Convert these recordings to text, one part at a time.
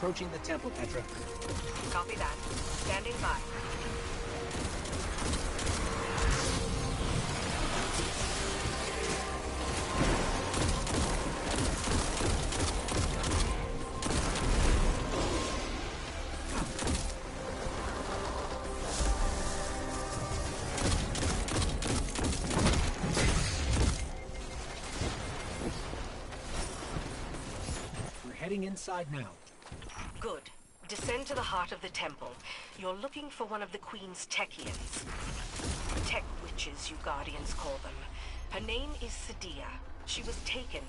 approaching the temple, Petra. Copy that. Standing by. Heading inside now. Good. Descend to the heart of the temple. You're looking for one of the Queen's Techians. Tech witches, you Guardians call them. Her name is Sadia. She was taken,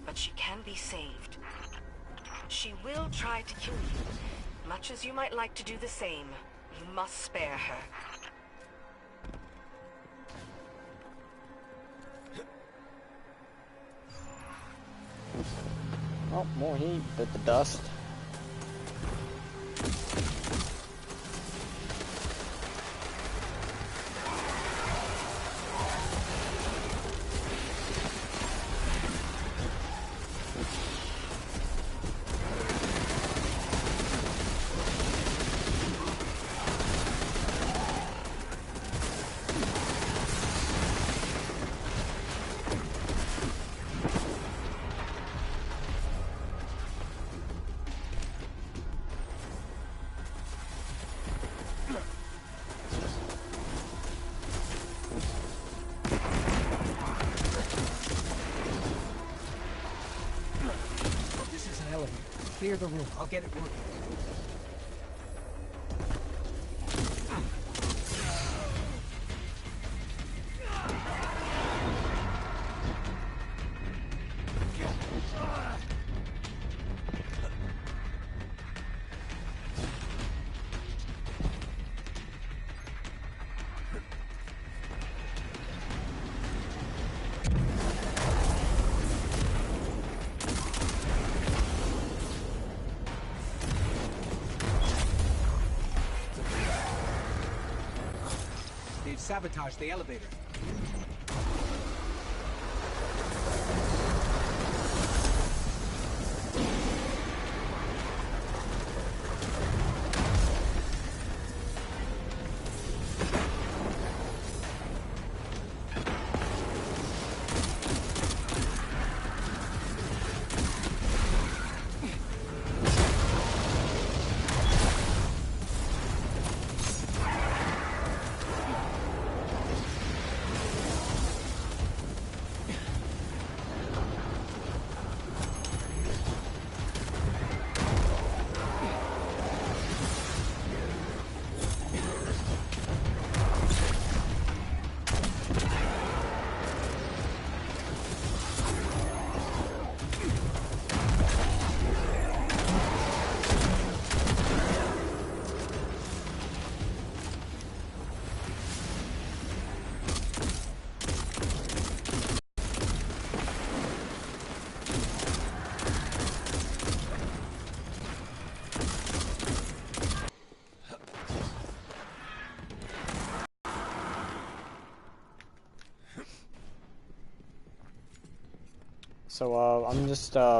but she can be saved. She will try to kill you. Much as you might like to do the same, you must spare her. Oh, more heat, bit the dust. Clear the room. I'll get it working. Sabotage the elevator. So, I'm just, stoked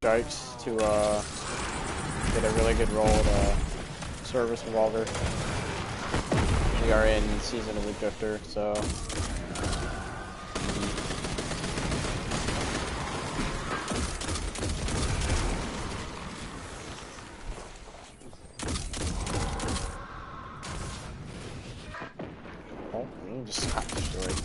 to, get a really good roll at, Service Revolver. We are in Season of the Drifter, so... Oh, we just got destroyed.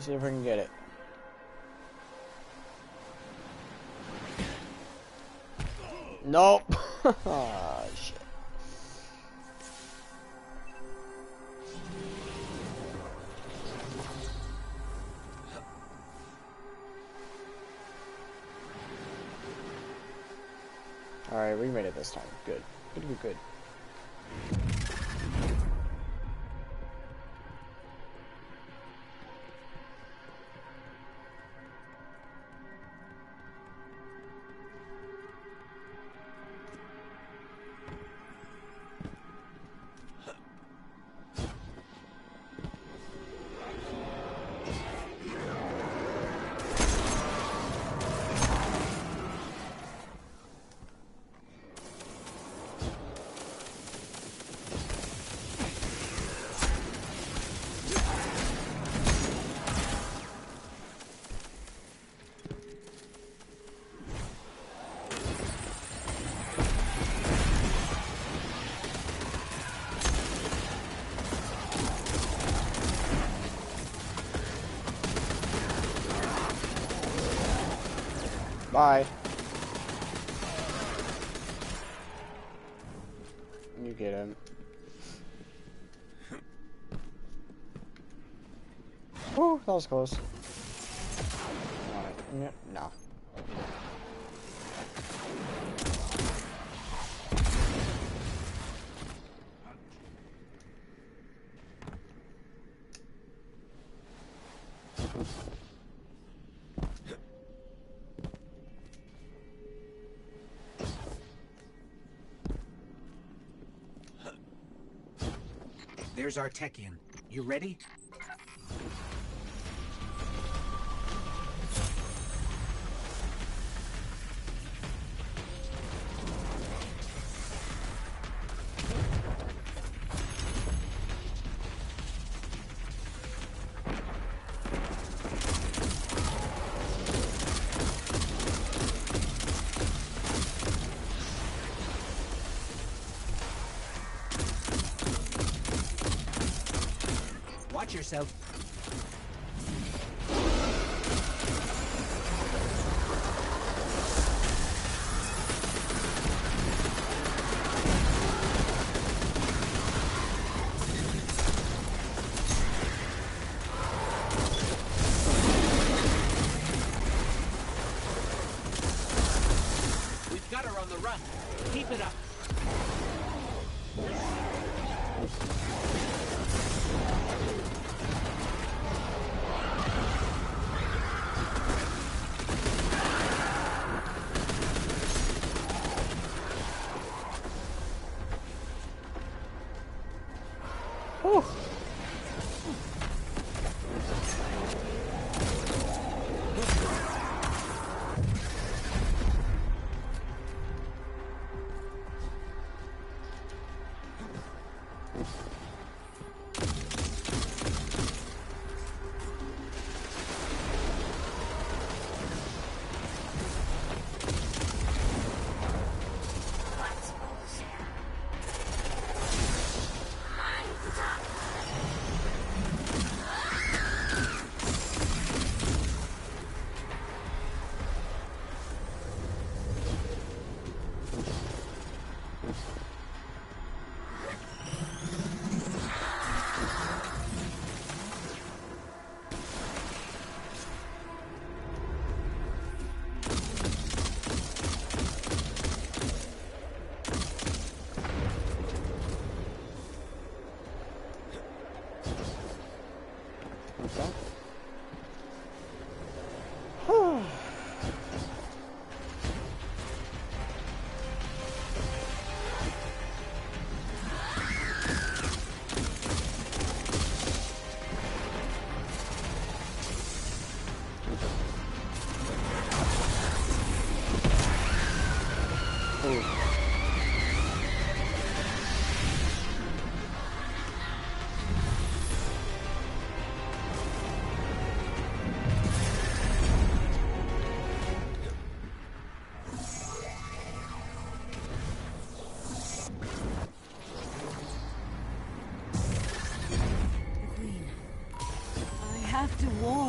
See if we can get it. Nope. Oh, shit. Alright, we made it this time. Good. Good, good, good. Bye. You get him. Whew, that was close. Alright, no. There's our Techian. You ready? Watch yourself. We've got her on the run. Keep it up. Whew.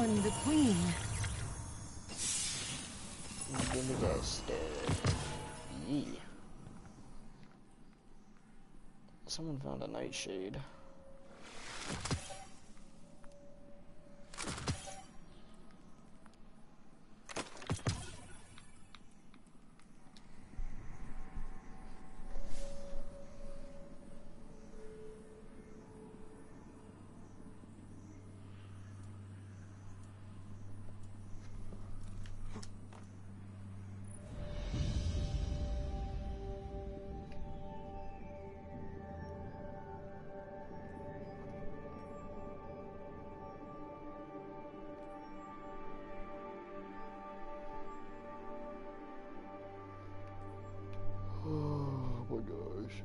on the Queen. Yee. Someone found a nightshade. Oh my gosh.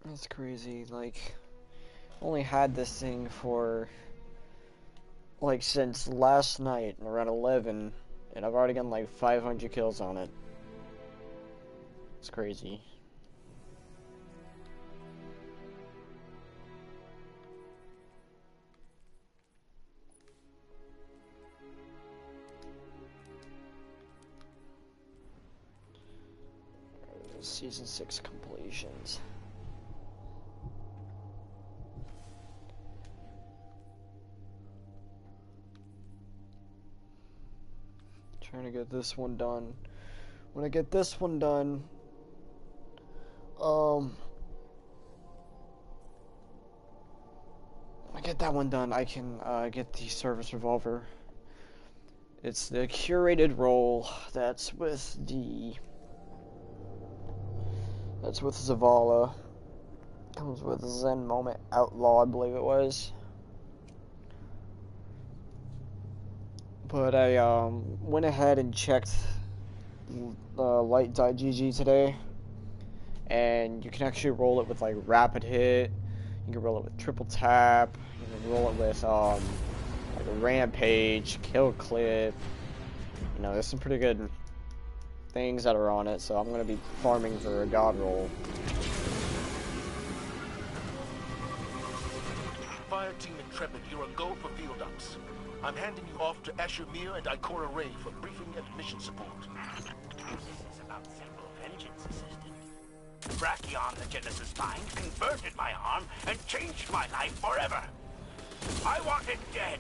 That's crazy. Like, only had this thing for like since last night around 11, and I've already gotten like 500 kills on it. It's crazy. Season 6 completions. Trying to get this one done. When I get this one done, when I get that one done, I can get the service revolver. It's the curated role that's with Zavala. Comes with Zen Moment Outlaw, I believe it was. But I went ahead and checked Light.gg today, and you can actually roll it with like rapid hit. You can roll it with triple tap. You can roll it with like a rampage, kill clip. You know, there's some pretty good things that are on it, so I'm gonna be farming for a god roll. Fire Team Intrepid, you're a go for field ops. I'm handing you off to Asher Mir and Ikora Ray for briefing and mission support. This is about simple vengeance, Assistant. Brachion, the Genesis Mind, converted my arm and changed my life forever. I want it dead.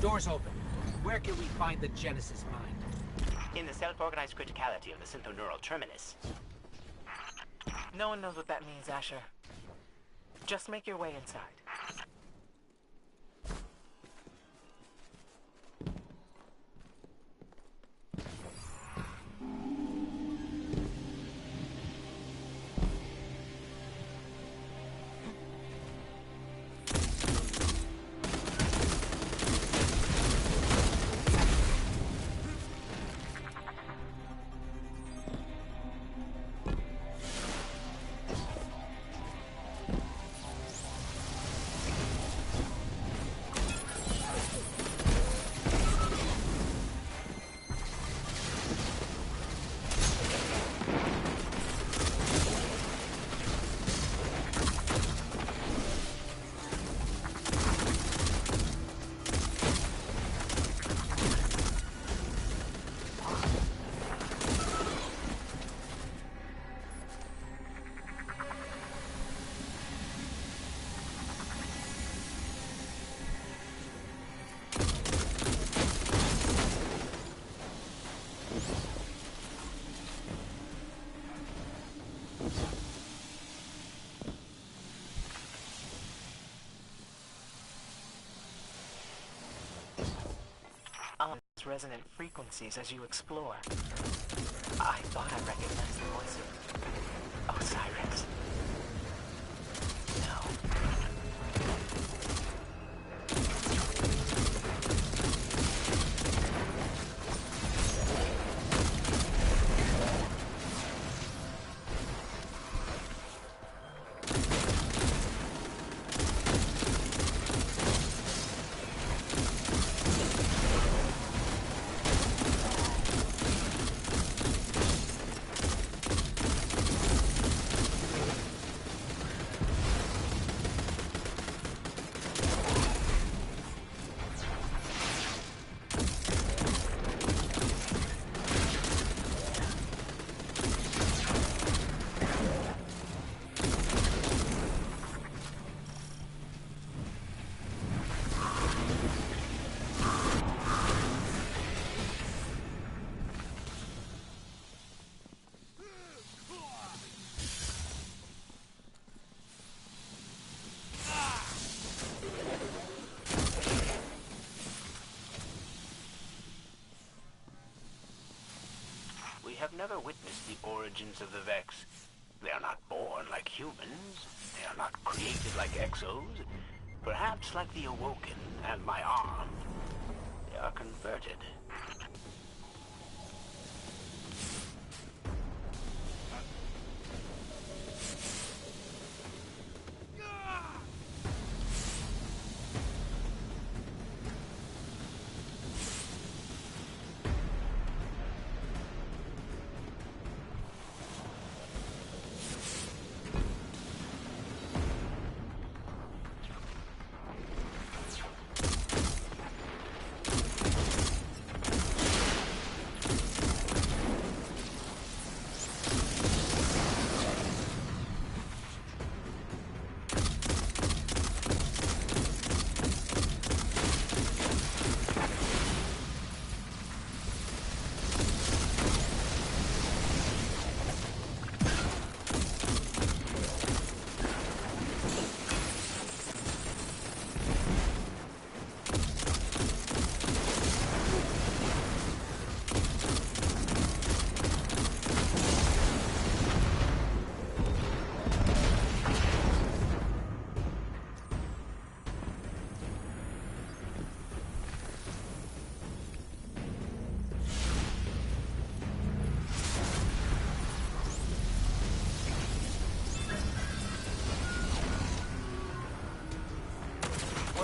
Doors open. Where can we find the Genesis Mind? In the self-organized criticality of the syntho-neural terminus. No one knows what that means, Asher. Just make your way inside. its resonant frequencies as you explore. I thought I recognized the voice of Osiris. No. We have never witnessed the origins of the Vex. They are not born like humans. They are not created like Exos. Perhaps like the Awoken and my arm. They are converted.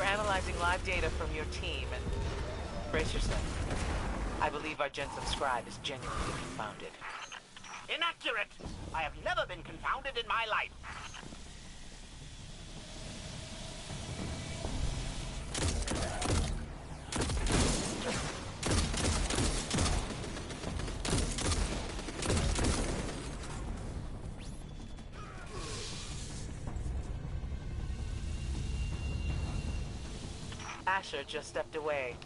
Analyzing live data from your team, and brace yourself. I believe our Jensen scribe is genuinely confounded. Inaccurate! I have never been confounded in my life. Asher just stepped away.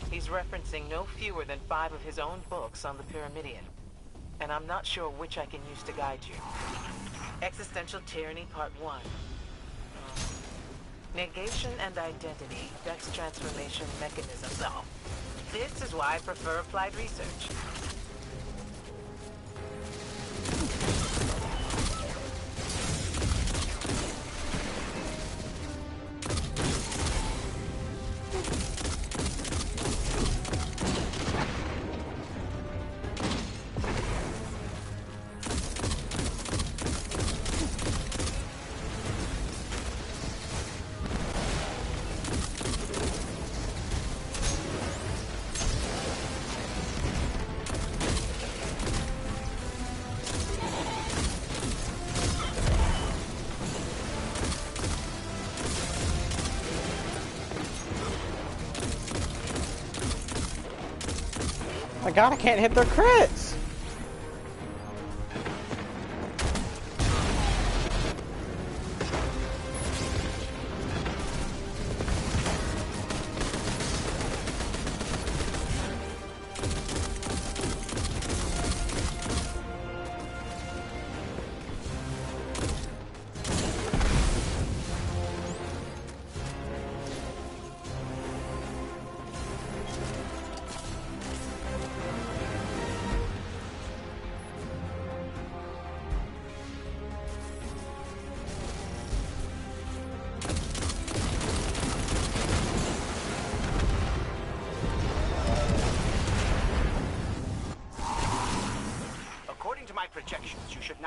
He's referencing no fewer than 5 of his own books on the Pyramidion. And I'm not sure which I can use to guide you. Existential Tyranny Part 1. Negation and Identity, Vex Transformation Mechanisms. Oh, this is why I prefer applied research. My god, I can't hit their crits!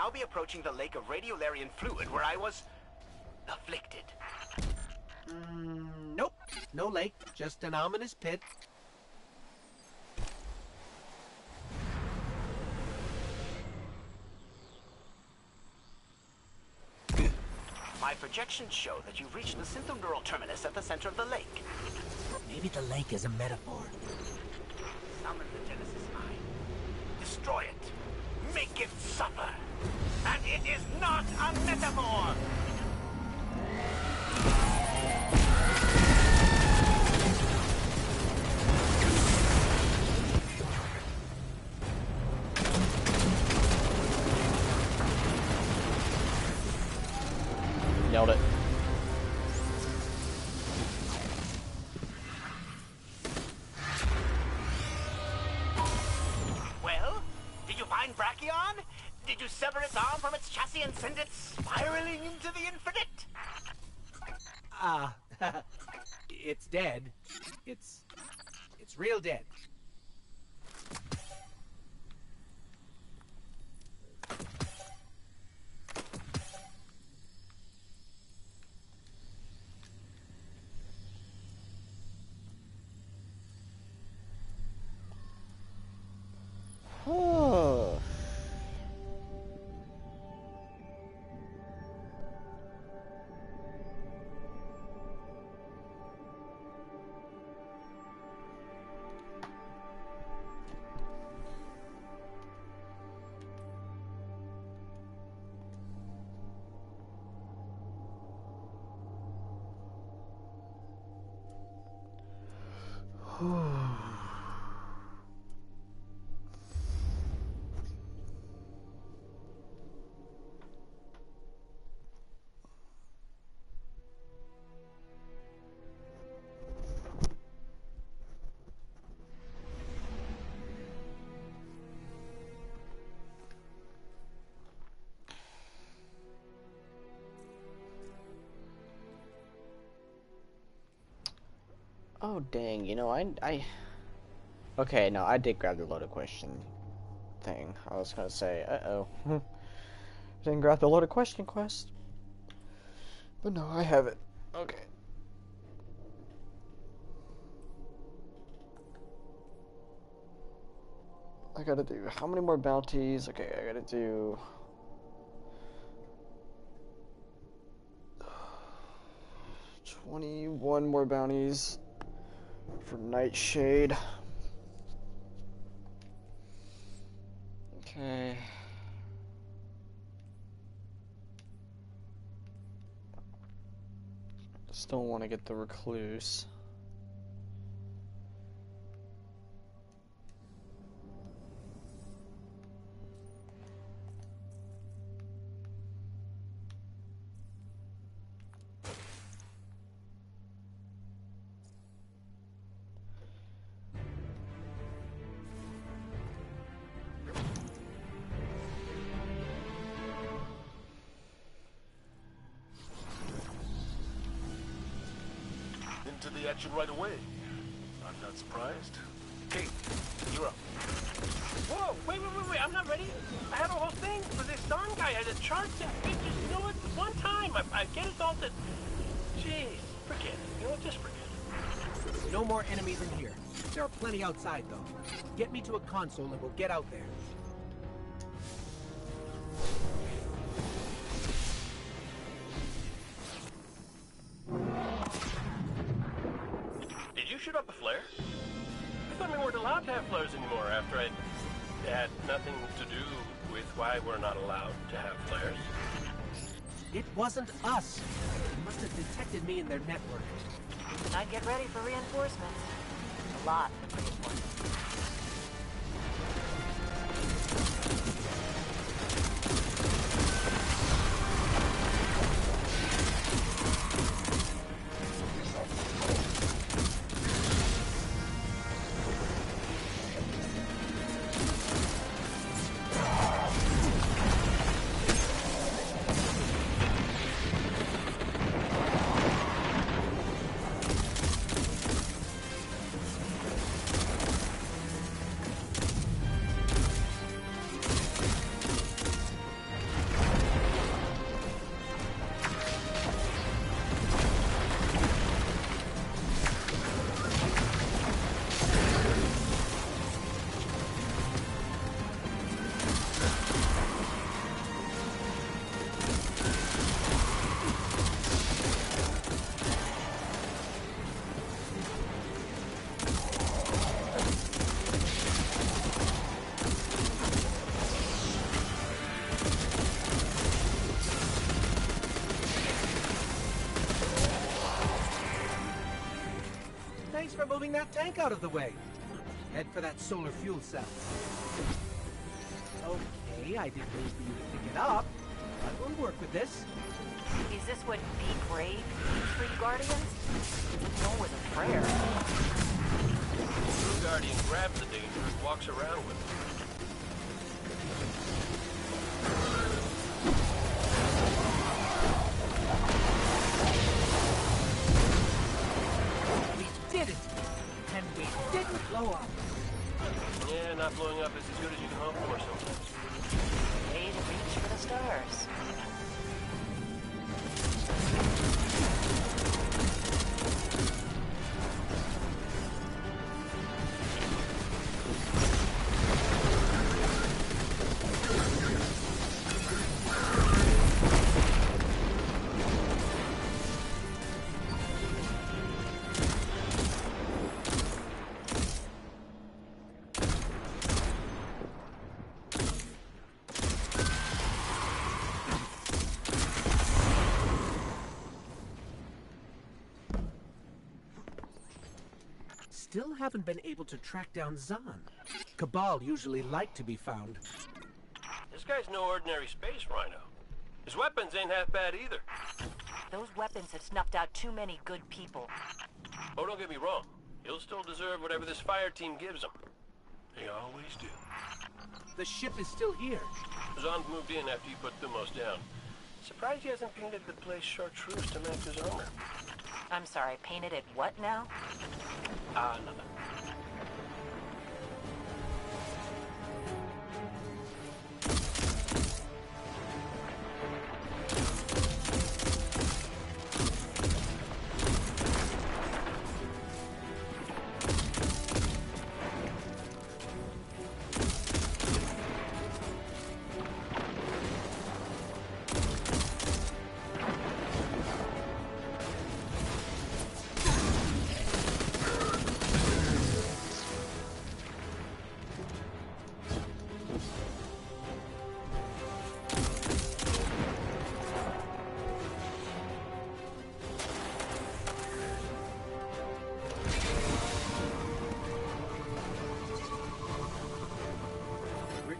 now be approaching the lake of radiolarian fluid where I was afflicted. Nope. No lake, just an ominous pit. My projections show that you've reached the synthodeural terminus at the center of the lake. Maybe the lake is a metaphor. Summon the Genesis Mind. Destroy it. Make it suffer. And it is not a metaphor! Nailed it. Well, did you find Brachion? Did you sever its arm from its chassis and send it spiraling into the infinite? It's dead. It's real dead. Oh. Oh dang, you know, okay, no, I did grab the loaded question thing. I was gonna say, uh-oh. Didn't grab the loaded question quest. But no, I have it. Okay. I gotta do, how many more bounties? Okay, I gotta do... 21 more bounties for Nightshade. Okay. Still want to get the Recluse. Into the action right away. I'm not surprised. Kate, you're up. Whoa, wait, I'm not ready. I have a whole thing for this Don guy. I had the charts and pictures. You know what? One time, I get it all that... Jeez, forget it. You know what? Just forget it. No more enemies in here. There are plenty outside, though. Get me to a console and we'll get out there. Did you shoot up a flare? I thought we weren't allowed to have flares anymore after I had nothing to do with why we're not allowed to have flares. It wasn't us. They must have detected me in their network. I'd get ready for reinforcements. A lot of reinforcements. for moving that tank out of the way. Head for that solar fuel cell. Okay, I didn't mean for you to pick it up, but we'll work with this. Is this what be brave means for you Guardians? No with a prayer. True Guardian grabs the danger and walks around with it. We did it! And we didn't blow up. Yeah, not blowing up is as good as you can hope for sometimes. Way to reach for the stars. Still haven't been able to track down Zahn. Cabal usually like to be found. This guy's no ordinary space rhino. His weapons ain't half bad either. Those weapons have snuffed out too many good people. Oh, don't get me wrong. He'll still deserve whatever this fire team gives him. They always do. The ship is still here. Zahn moved in after you put Thumos down. Surprised he hasn't painted the place chartreuse to match his armor. I'm sorry, painted it what now? Ah, nothing.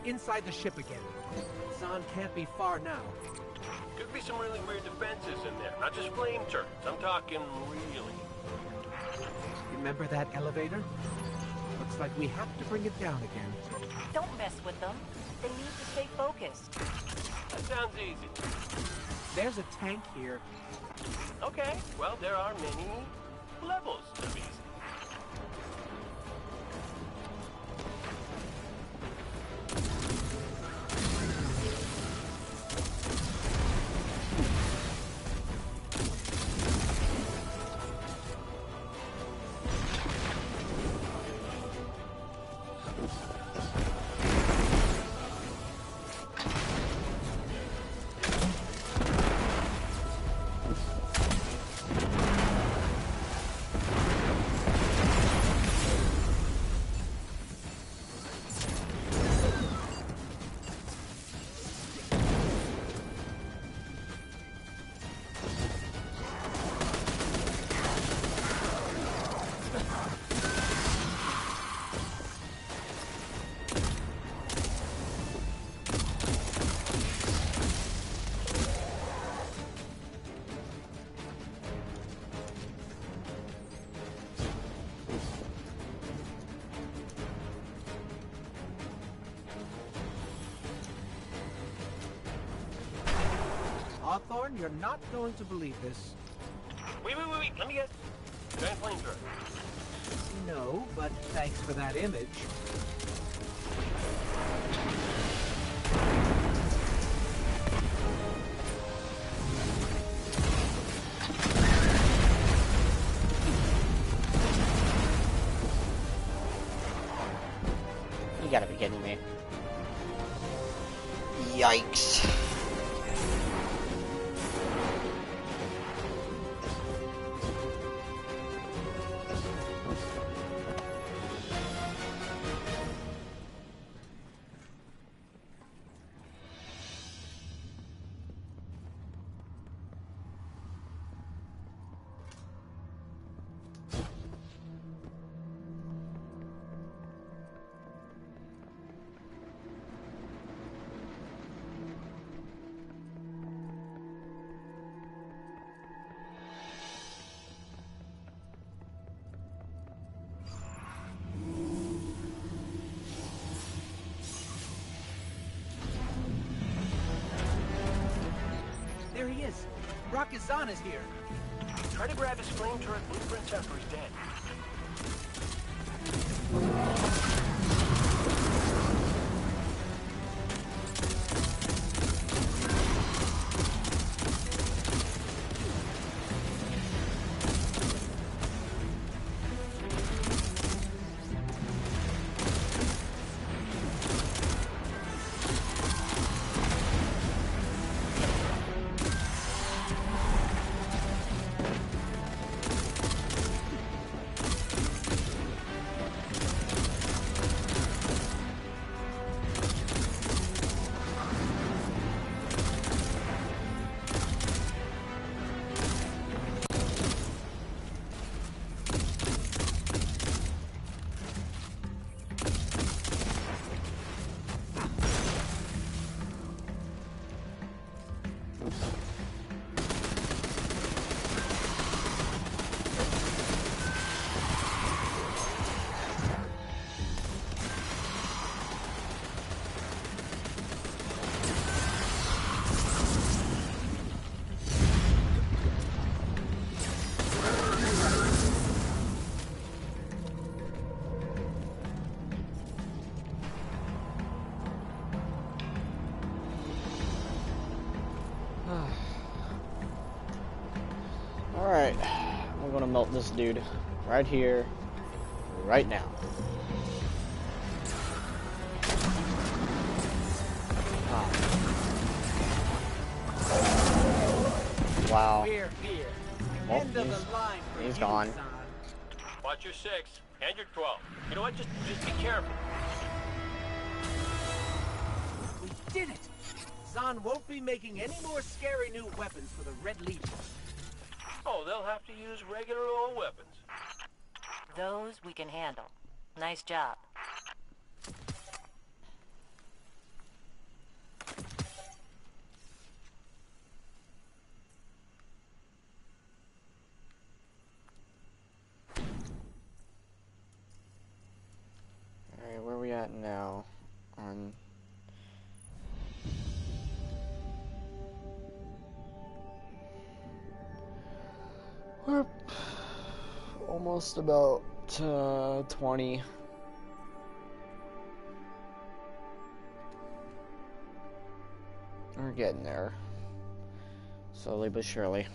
Inside the ship again. Zahn can't be far now. Could be some really weird defenses in there. Not just flame turrets. I'm talking really. Remember that elevator? Looks like we have to bring it down again. Don't mess with them. They need to stay focused. That sounds easy. There's a tank here. Okay, well, there are many levels of easy. Hawthorne, you're not going to believe this. Wait. Let me guess. Giant flamethrower. No, but thanks for that image. You gotta be kidding me. Yikes. Marcus Zahn is here. Try to grab his flame turret blueprints after he's dead. Alright, I'm gonna melt this dude right here, right now. Wow. We're here. Oh, End of the line for he's you, gone. Zahn. Watch your 6 and your 12. You know what? Just be careful. We did it! Zahn won't be making any more scary new weapons for the Red Legion. Oh, they'll have to use regular old weapons. Those we can handle. Nice job. Alright, where are we at now? On... We're almost about 20. We're getting there. Slowly but surely.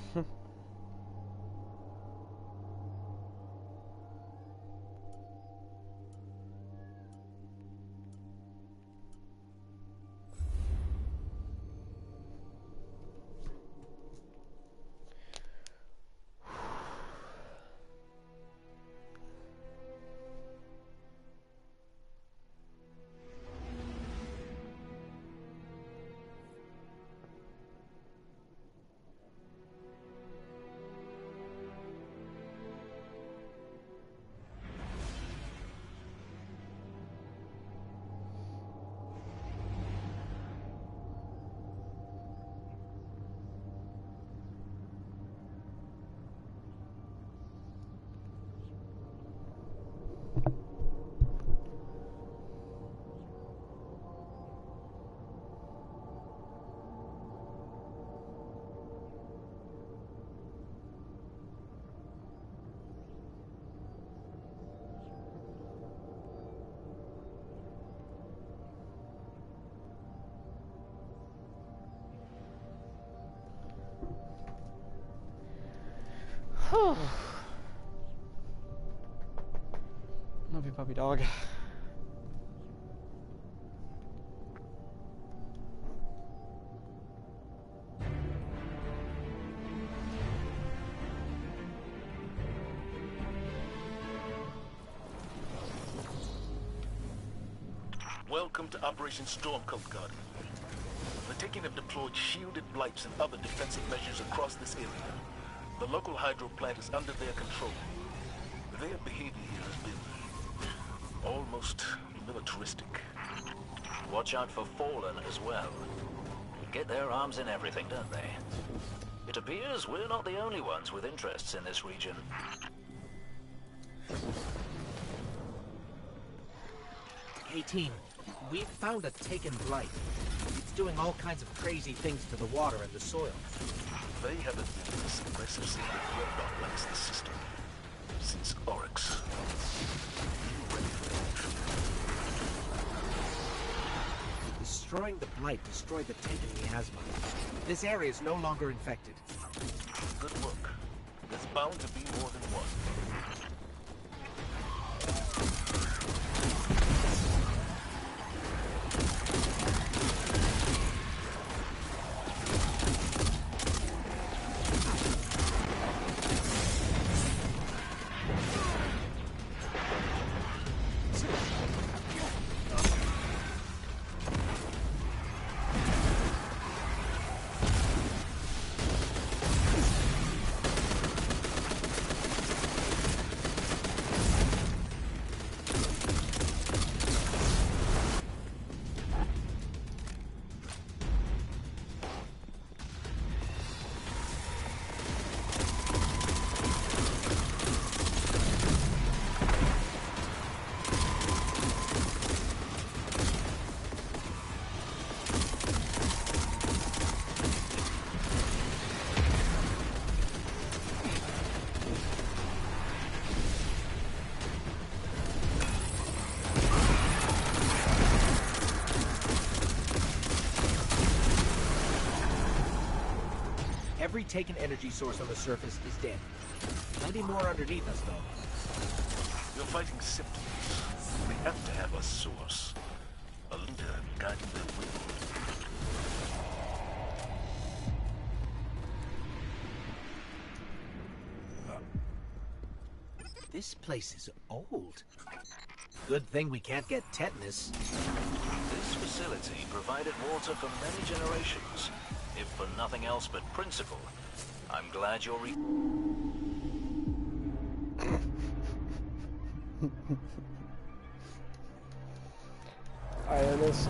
Love you, puppy dog. Welcome to Operation Stormcoat, Guardian. The Taken have deployed shielded blights and other defensive measures across this area. The local hydro plant is under their control. Their behavior here has been almost militaristic. Watch out for Fallen as well. Get their arms in everything, don't they? It appears we're not the only ones with interests in this region. Hey team, we've found a Taken blight. It's doing all kinds of crazy things to the water and the soil. They haven't been this aggressive since the Dreadnought lanced the system. Since Oryx. Be ready for that. Destroying the Blight destroyed the tank and miasma. This area is no longer infected. Good work. There's bound to be more than one. Every taken energy source on the surface is dead. Plenty more underneath us, though. You're fighting symptoms. We have to have a source. A leader guiding the wind. This place is old. Good thing we can't get tetanus. This facility provided water for many generations, if for nothing else but principle. I'm glad you're Alright, this.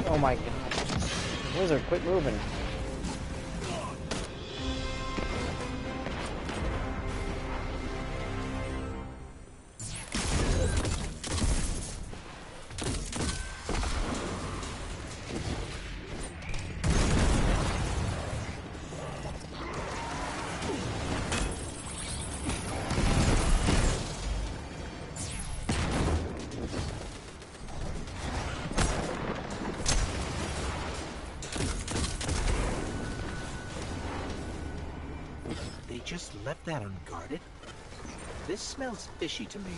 Oh my god. Wizard, quit moving. Just left that unguarded? This smells fishy to me.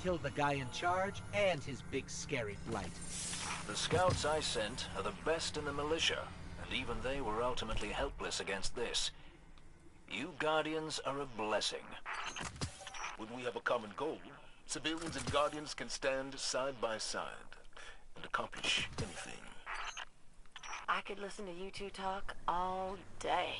killed the guy in charge and his big scary blight. The scouts I sent are the best in the militia, and even they were ultimately helpless against this. You Guardians are a blessing. When we have a common goal, civilians and Guardians can stand side by side and accomplish anything. I could listen to you two talk all day.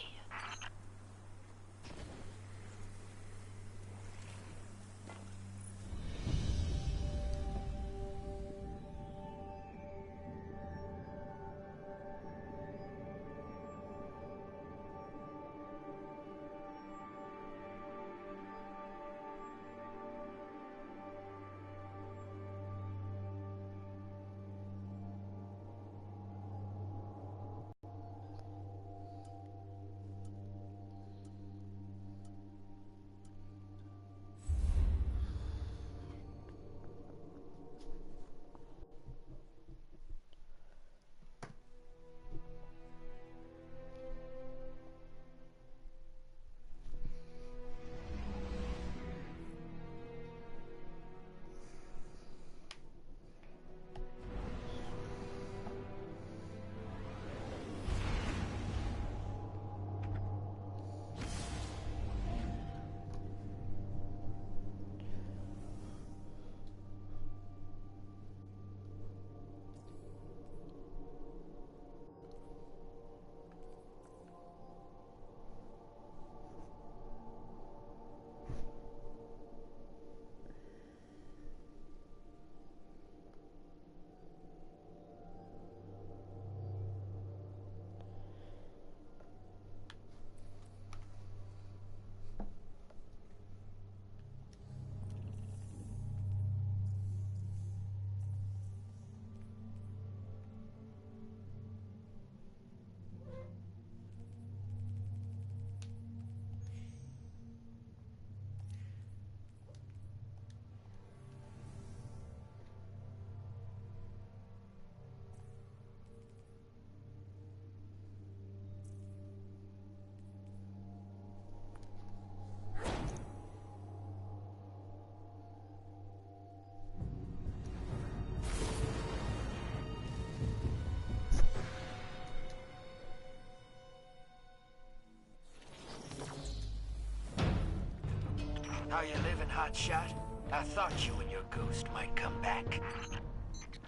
How you living, hotshot? I thought you and your ghost might come back.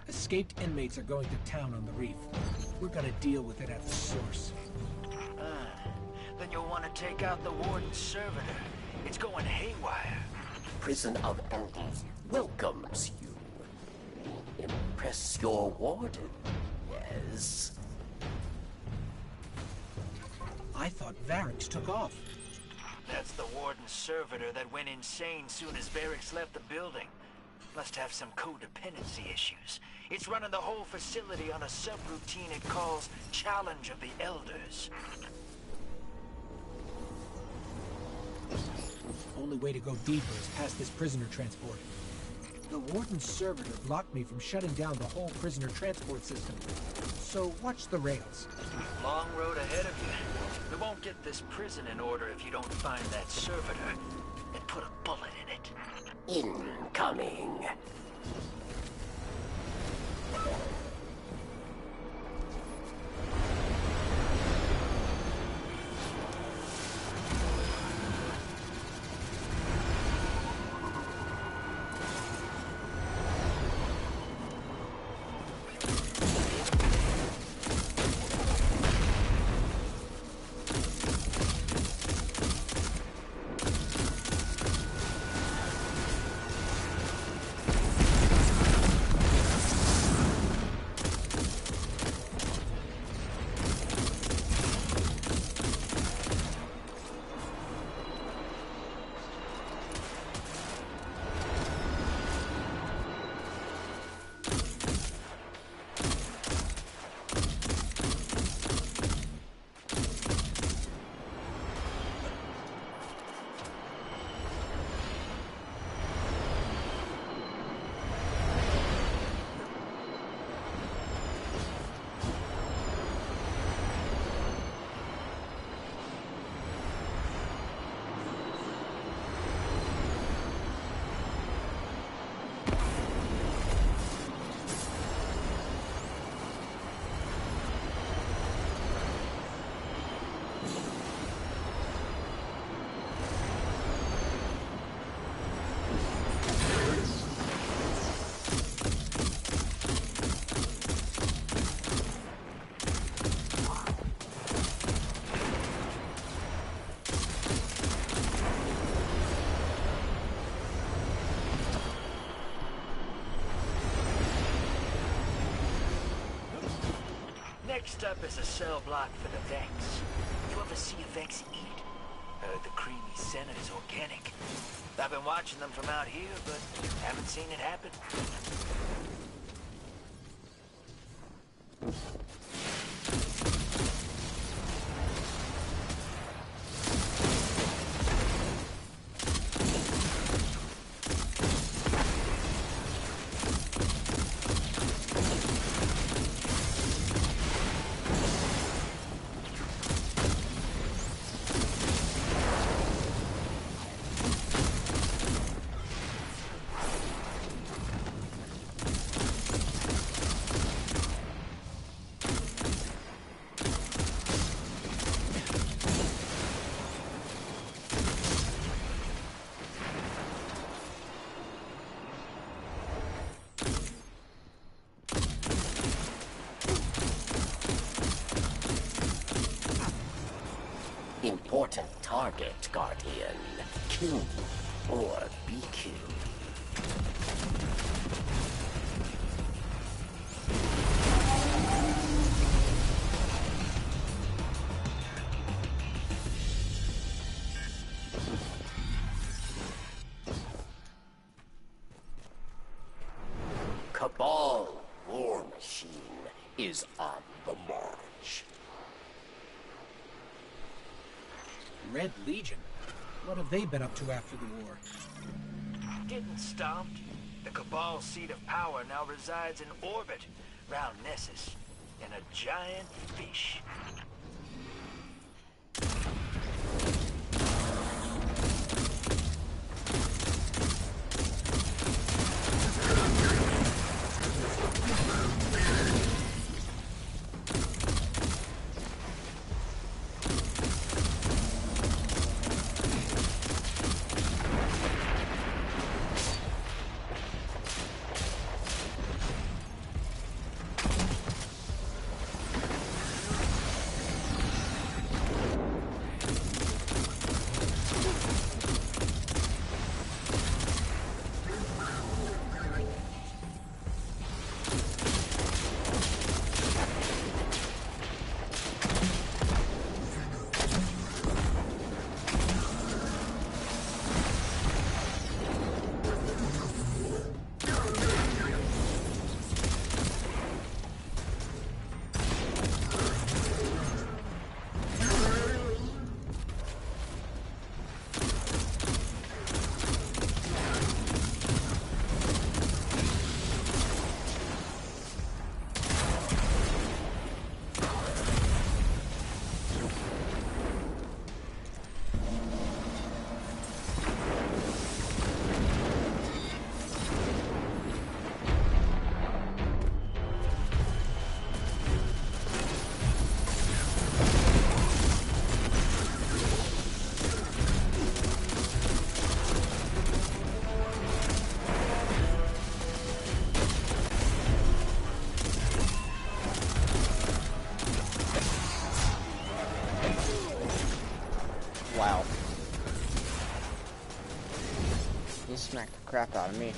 Escaped inmates are going to town on the reef. We're gonna deal with it at the source. Then you'll want to take out the warden's servitor. It's going haywire. Prison of Elders welcomes you. Impress your warden, yes. I thought Varix took off. That's the warden's servitor that went insane soon as Varix left the building. Must have some codependency issues. It's running the whole facility on a subroutine it calls Challenge of the Elders. Only way to go deeper is past this prisoner transport. The warden's servitor blocked me from shutting down the whole prisoner transport system. So watch the rails. Long road ahead of you. We won't get this prison in order if you don't find that servitor and put a bullet in it. Incoming. Next up is a cell block for the Vex. You ever see a Vex eat? Heard the creamy center is organic. I've been watching them from out here, but haven't seen it happen. Important target, Guardian. Kill or be killed. Cabal War Machine is on the march. Red Legion? What have they been up to after the war? Getting stomped. The Cabal's seat of power now resides in orbit round Nessus, in a giant fish. Wow. He smacked the crap out of me.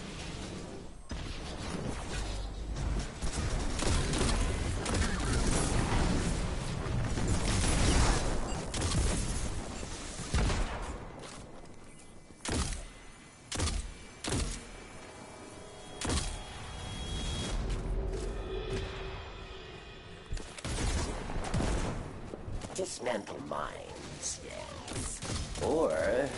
Dismantle mines, yes. Or...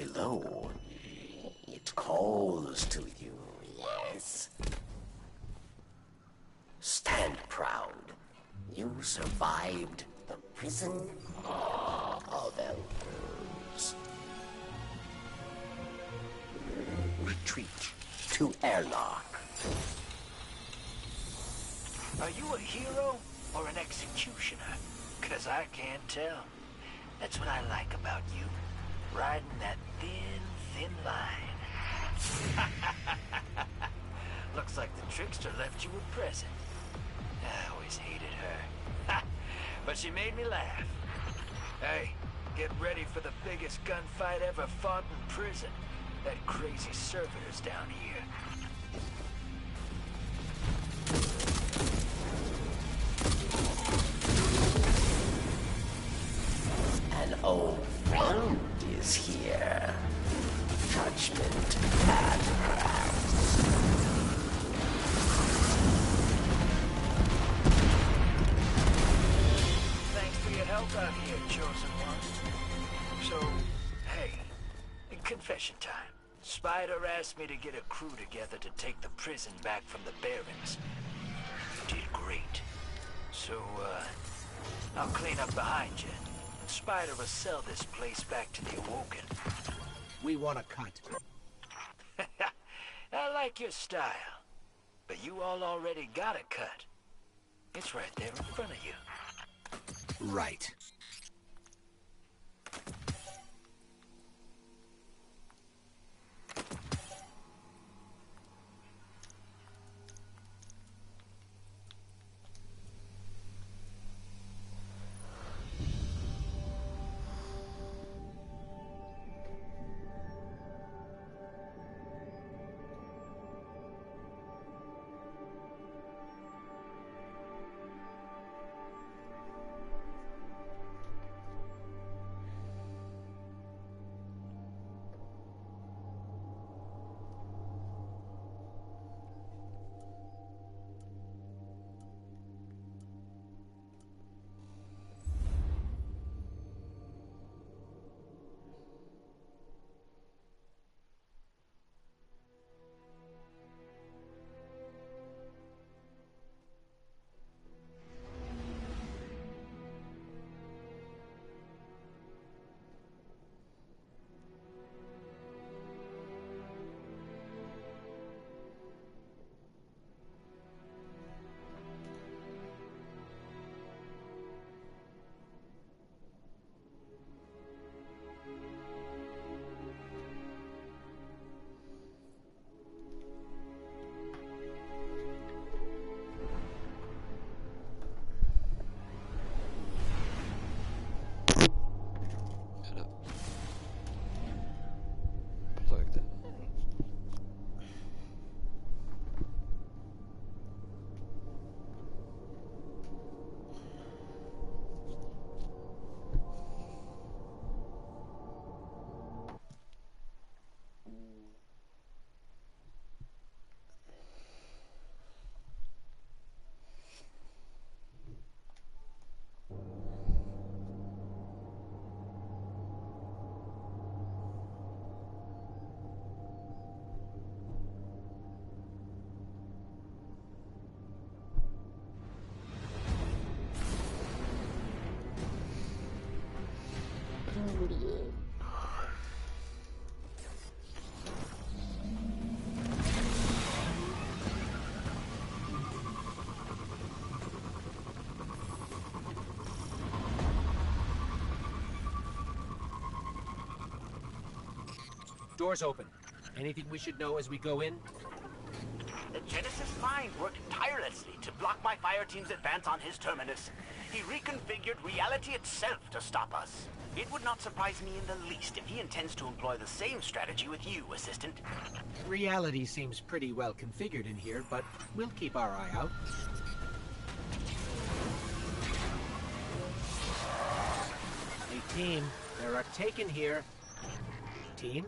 below. It calls to you, yes? Stand proud. You survived the prison of elders. Retreat to airlock. Are you a hero or an executioner? 'Cause I can't tell. That's what I like about you. Riding that thin line. Looks like the trickster left you a present. I always hated her. But she made me laugh. Hey, get ready for the biggest gunfight ever fought in prison. That crazy servitor's down here. An old friend is here. Judgment at last. Thanks for your help out here, Chosen One. So, hey, confession time. Spider asked me to get a crew together to take the prison back from the Barons. You did great. So, I'll clean up behind you. And Spider will sell this place back to the Awoken. We want a cut. I like your style. But you all already got a cut. It's right there in front of you. Right. Doors open. Anything we should know as we go in? The Genesis mind worked tirelessly to block my fire team's advance on his terminus. He reconfigured reality itself to stop us. It would not surprise me in the least if he intends to employ the same strategy with you, Assistant. Reality seems pretty well configured in here, but we'll keep our eye out. Hey, team. There are Taken here. Team?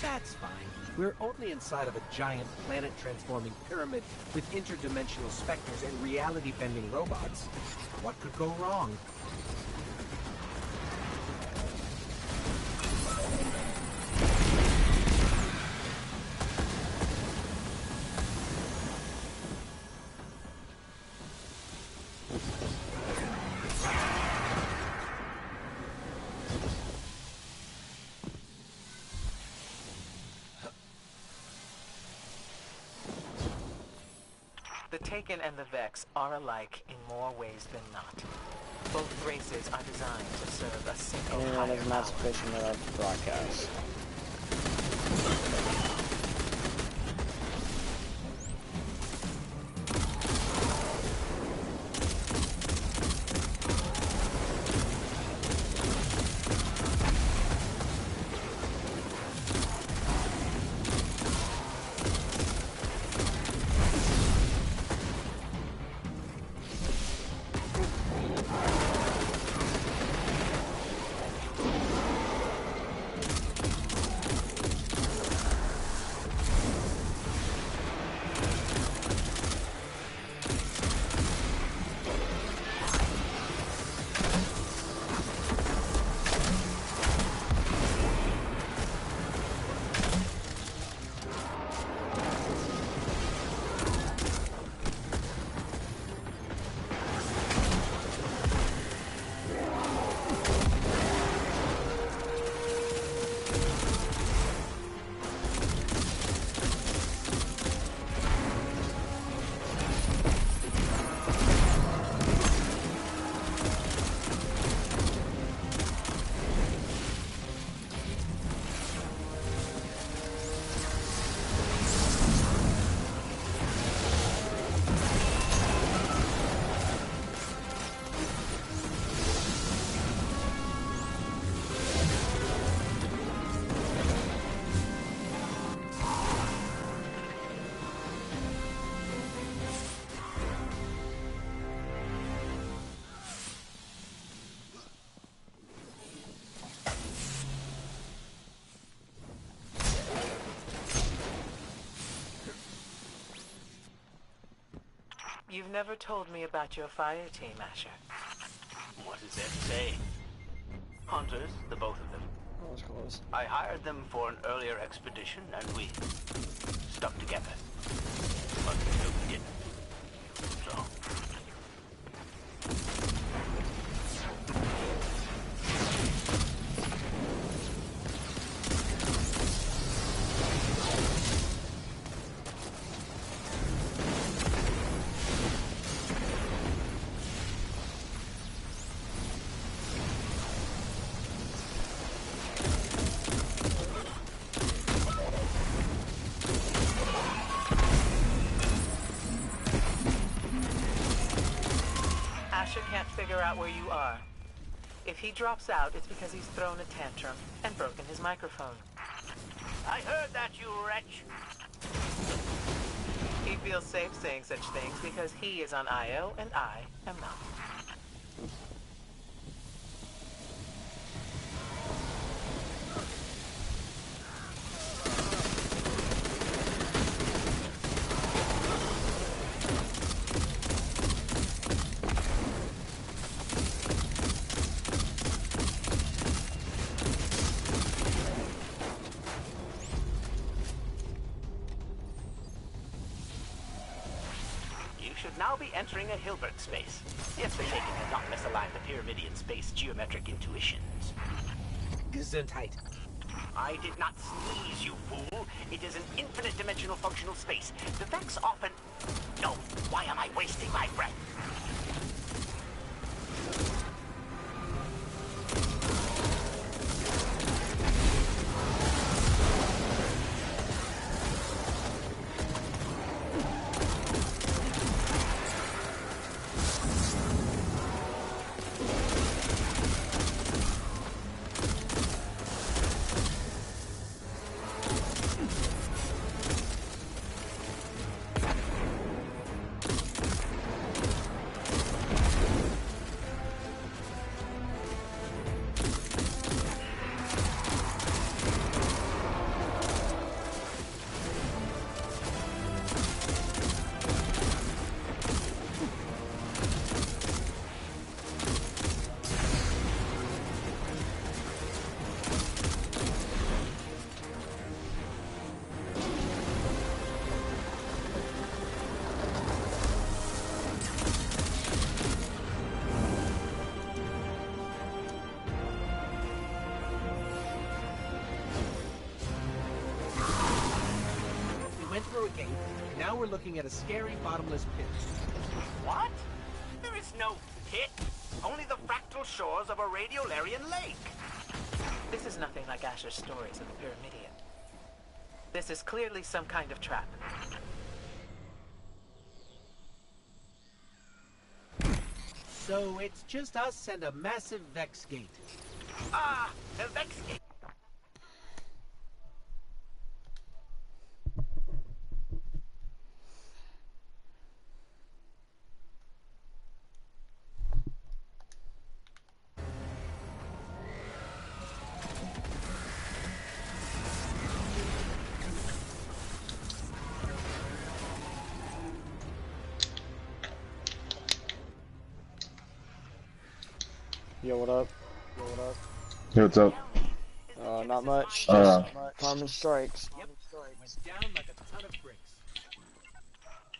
That's fine. We're only inside of a giant planet-transforming pyramid with interdimensional specters and reality-bending robots. What could go wrong? The Taken and the Vex are alike in more ways than not. Both races are designed to serve a single Anyone higher is power. not sufficient enough to broadcast. You've never told me about your fire team, Asher. What is there to say? Hunters, the both of them. That was close. I hired them for an earlier expedition, and we stuck together. But we didn't. So... Asher can't figure out where you are. If he drops out, it's because he's thrown a tantrum and broken his microphone. I heard that, you wretch! He feels safe saying such things because he is on IO and I am not. Now be entering a Hilbert space. If the Taken had not misaligned the Pyramidian space geometric intuitions. Gesundheit. I did not sneeze, you fool. It is an infinite dimensional functional space. The Vex often... No, why am I wasting my breath? Now we're looking at a scary bottomless pit. What? There is no pit. Only the fractal shores of a radiolarian lake. This is nothing like Asher's stories of the Pyramidion. This is clearly some kind of trap. So it's just us and a massive Vex gate. Ah, the Vex gate. Yo, what up? Yo, what up? Hey, what's up? Not much. Common strikes. Went down like a ton of bricks.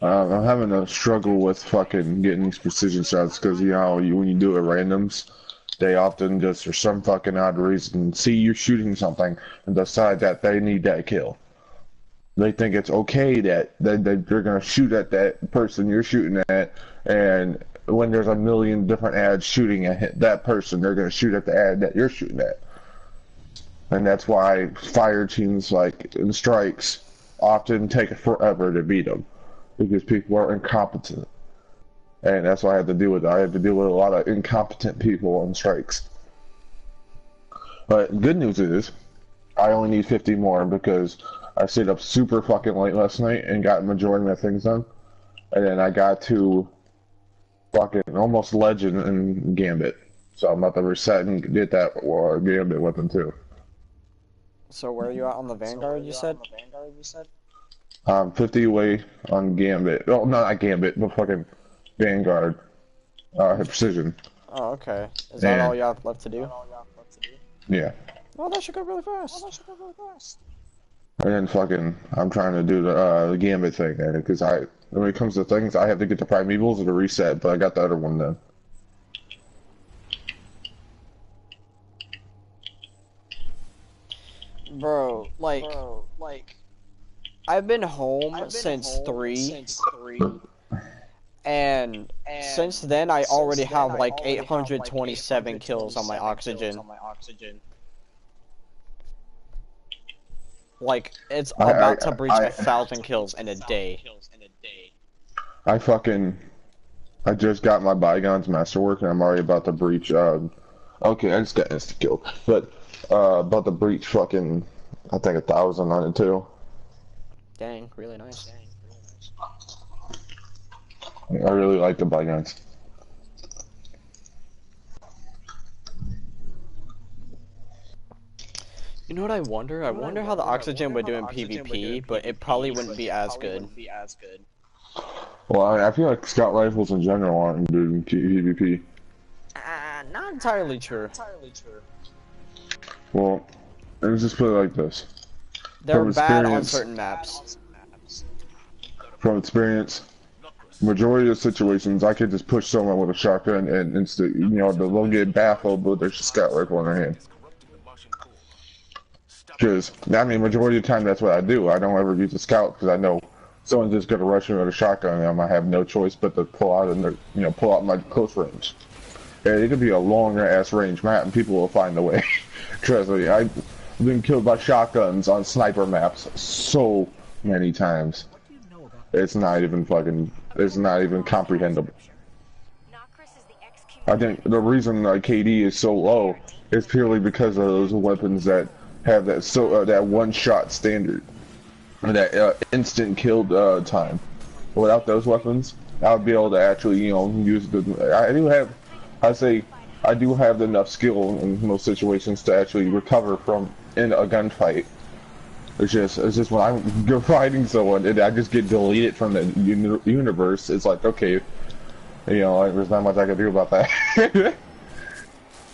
I'm having a struggle with fucking getting these precision shots because you know how when you do it randoms, they often just for some fucking odd reason see you're shooting something and decide that they need that kill. They think it's okay that they're gonna shoot at that person you're shooting at, and when there's a million different ads shooting at that person, they're gonna shoot at the ad that you're shooting at. And that's why fire teams like in strikes often take forever to beat them. Because people are incompetent. And that's what I have to deal with. I have to deal with a lot of incompetent people on strikes. But good news is, I only need 50 more because I stayed up super fucking late last night and got the majority of my things done. And then I got to fucking almost legend in Gambit. So I'm about to reset and get that Gambit weapon too. So where are you at on the Vanguard, you said? 50 away on Gambit. Oh, no, not Gambit, but fucking Vanguard. Precision. Oh, okay. Is that all you have left to do? Yeah. Oh, that should go really fast. And then fucking, I'm trying to do the Gambit thing, because when it comes to things, I have to get the Primevals to reset, but I got the other one done. Bro, like, I've been home since 3, and since then I already have like 827 kills on my oxygen. Like, it's about to breach 1,000 kills in a day. I just got my Bygones Masterwork and I'm already about to breach, okay, I just got insta-killed, but, about to breach fucking, I think 1,000 on it too. Dang, really nice. I really like the Bygones. You know what I wonder? I wonder how the oxygen would do in PvP, but it probably wouldn't be as good. Well, I feel like scout rifles in general aren't good in PvP. Not entirely true. Well, let's just put it like this. They're bad on certain maps. From experience, majority of situations, I could just push someone with a shotgun and they'll get baffled with their scout rifle in their hand. Because, I mean, majority of the time that's what I do. I don't ever use a scout because I know someone's just gonna rush me with a shotgun and I'm gonna have no choice but to pull out my close range. And it could be a longer ass range map and people will find a way. Trust me, I've been killed by shotguns on sniper maps so many times. It's not even comprehensible. I think the reason KD is so low is purely because of those weapons that have that one-shot standard, that instant kill time. Without those weapons, I would be able to actually, use the. I do have enough skill in most situations to actually recover from in a gunfight. It's just when I'm fighting someone and I just get deleted from the universe. It's like, okay, there's not much I can do about that.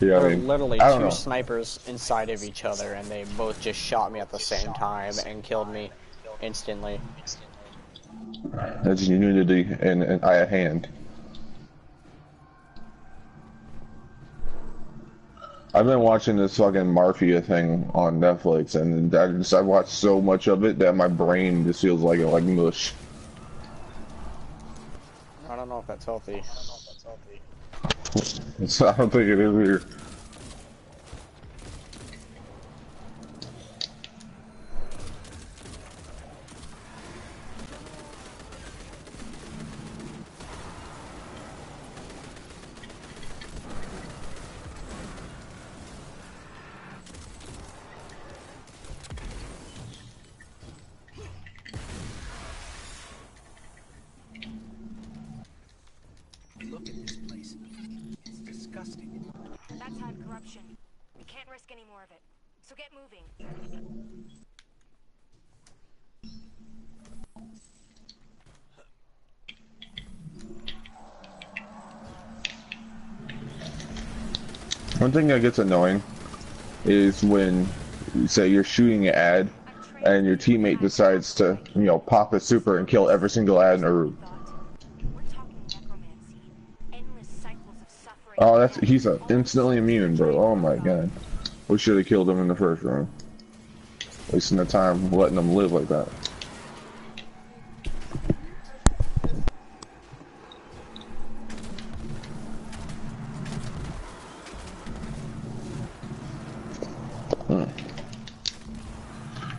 There were literally two snipers inside of each other, and they both just shot me at the same time and killed me instantly. That's unity and eye of hand. I've been watching this fucking Mafia thing on Netflix, and I watched so much of it that my brain just feels like mush. I don't know if that's healthy. I don't think it is either. Look at this place. It's disgusting. That's hive corruption. We can't risk any more of it. So get moving. One thing that gets annoying is when, say, you're shooting an ad, and your teammate decides to, you know, pop a super and kill every single ad in a room. Oh, he's instantly immune, bro. Oh my god. We should have killed him in the first round. Wasting the time letting him live like that.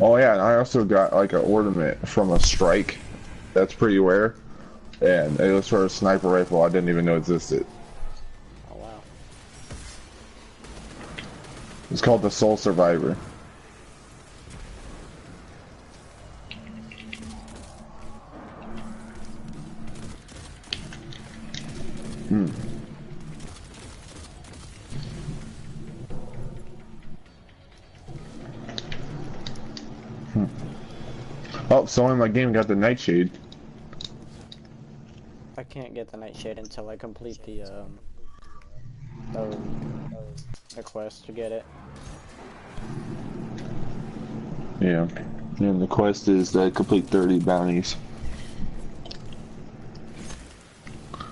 Oh yeah, and I also got like an ornament from a strike that's pretty rare, and it was for a sniper rifle I didn't even know existed. Oh wow. It's called the Soul Survivor. Oh, someone in my game got the Nightshade. I can't get the Nightshade until I complete the quest to get it. Yeah, and the quest is to complete 30 bounties.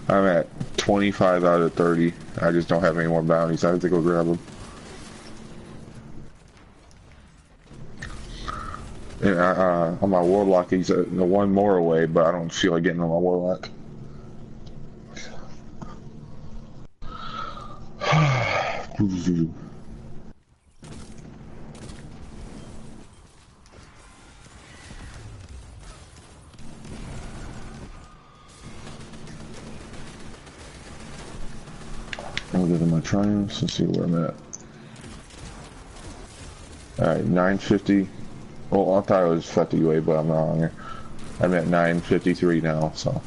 I'm at 25 out of 30. I just don't have any more bounties. I have to go grab them. And on my Warlock, he's one more away, but I don't feel like getting on my Warlock. I'll go to my triumphs and see where I'm at. Alright, 950. Well, I thought it was 50 away, but I'm wrong. I'm at 953 now, so.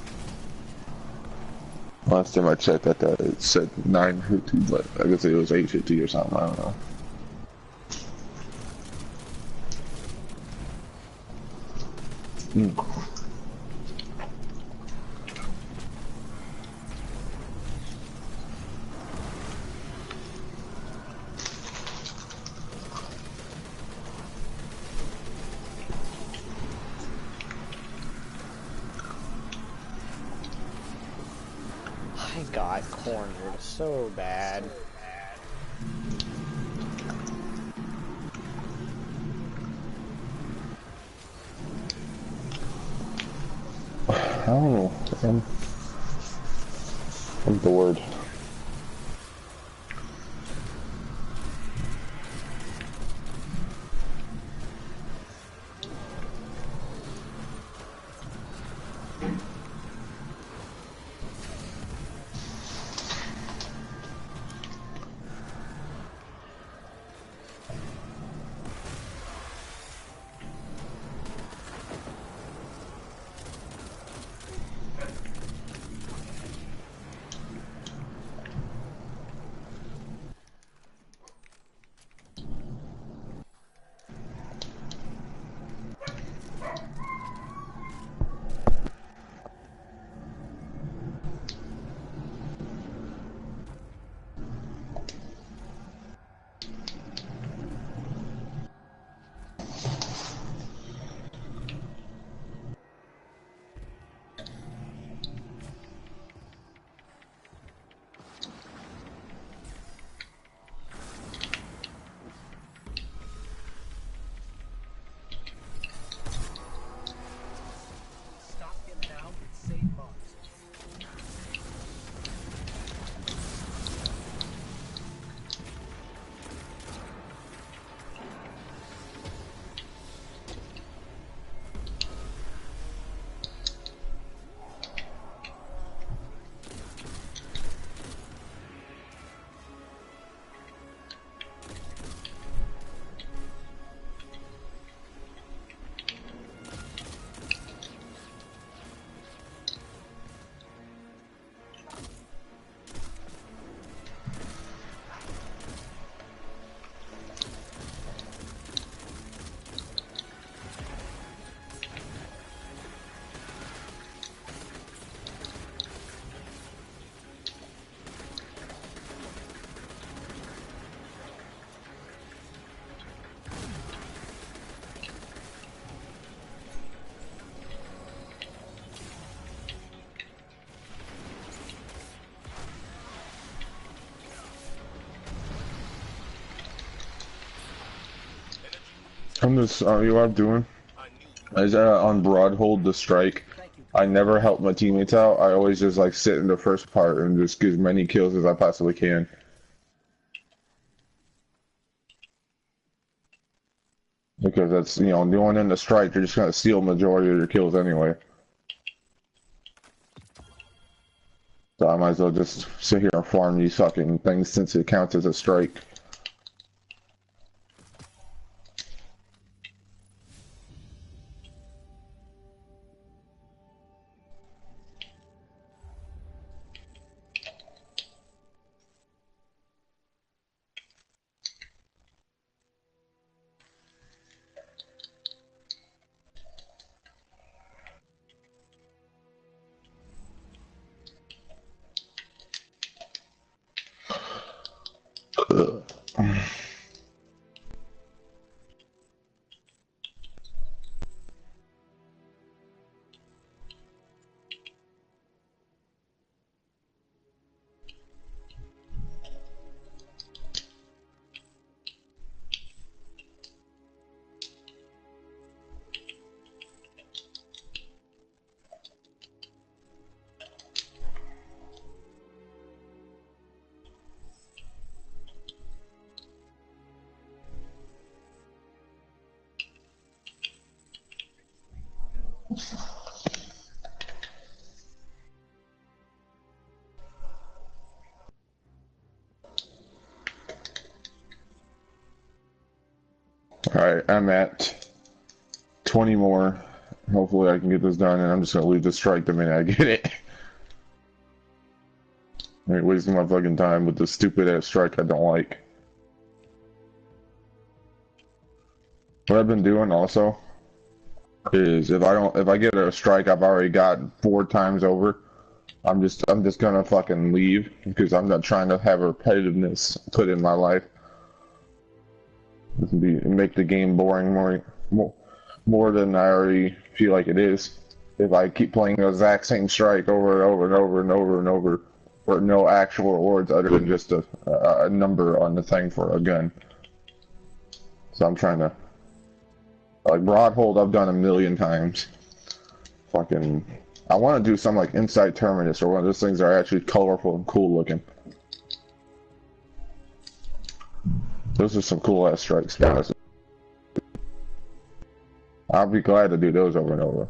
Last time I checked that, it said 950, but I guess it was 850 or something, I don't know. I got cornered so bad. I don't know. I'm bored. I'm just, you know what I'm doing? Is on broad hold the strike. I never help my teammates out. I always just like sit in the first part and just get as many kills as I possibly can. Because that's, you know, going in the strike, you're just gonna steal majority of your kills anyway. So I might as well just sit here and farm these fucking things since it counts as a strike. Alright, I'm at 20 more. Hopefully I can get this done, and I'm just gonna leave the strike the minute I get it. I ain't wasting my fucking time with this stupid ass strike I don't like. What I've been doing also is if I get a strike I've already got 4 times over, I'm just gonna fucking leave because I'm not trying to have repetitiveness put in my life. Make the game boring more than I already feel like it is. If I keep playing the exact same strike over and over and over and over and over for no actual rewards other than just a number on the thing for a gun. So I'm trying to, like, broad hold I've done a million times. Fucking, I want to do something like Inside Terminus or one of those things that are actually colorful and cool looking. Those are some cool ass strikes, guys. I'll be glad to do those over and over.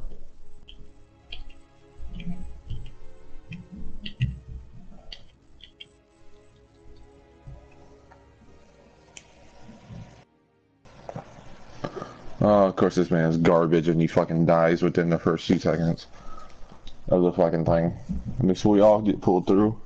Oh, of course this man is garbage and he fucking dies within the first few seconds of the fucking thing. I mean, so we all get pulled through.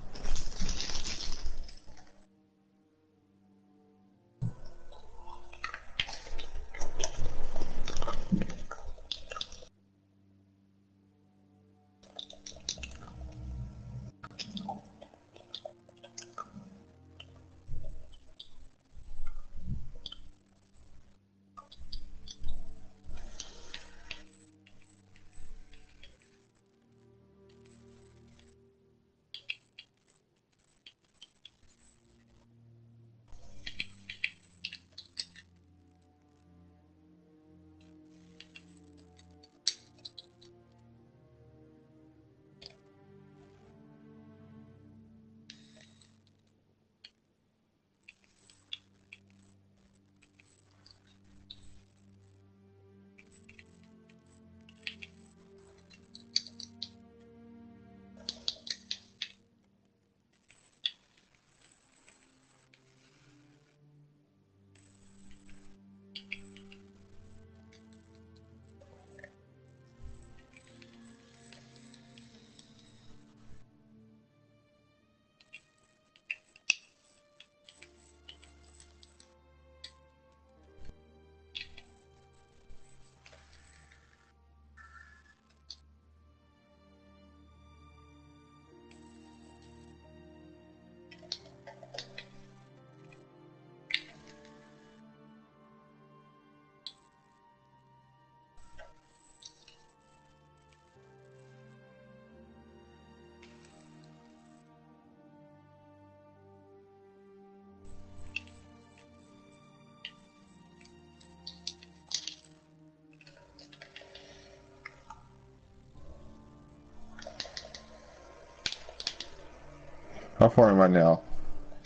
How far am I now?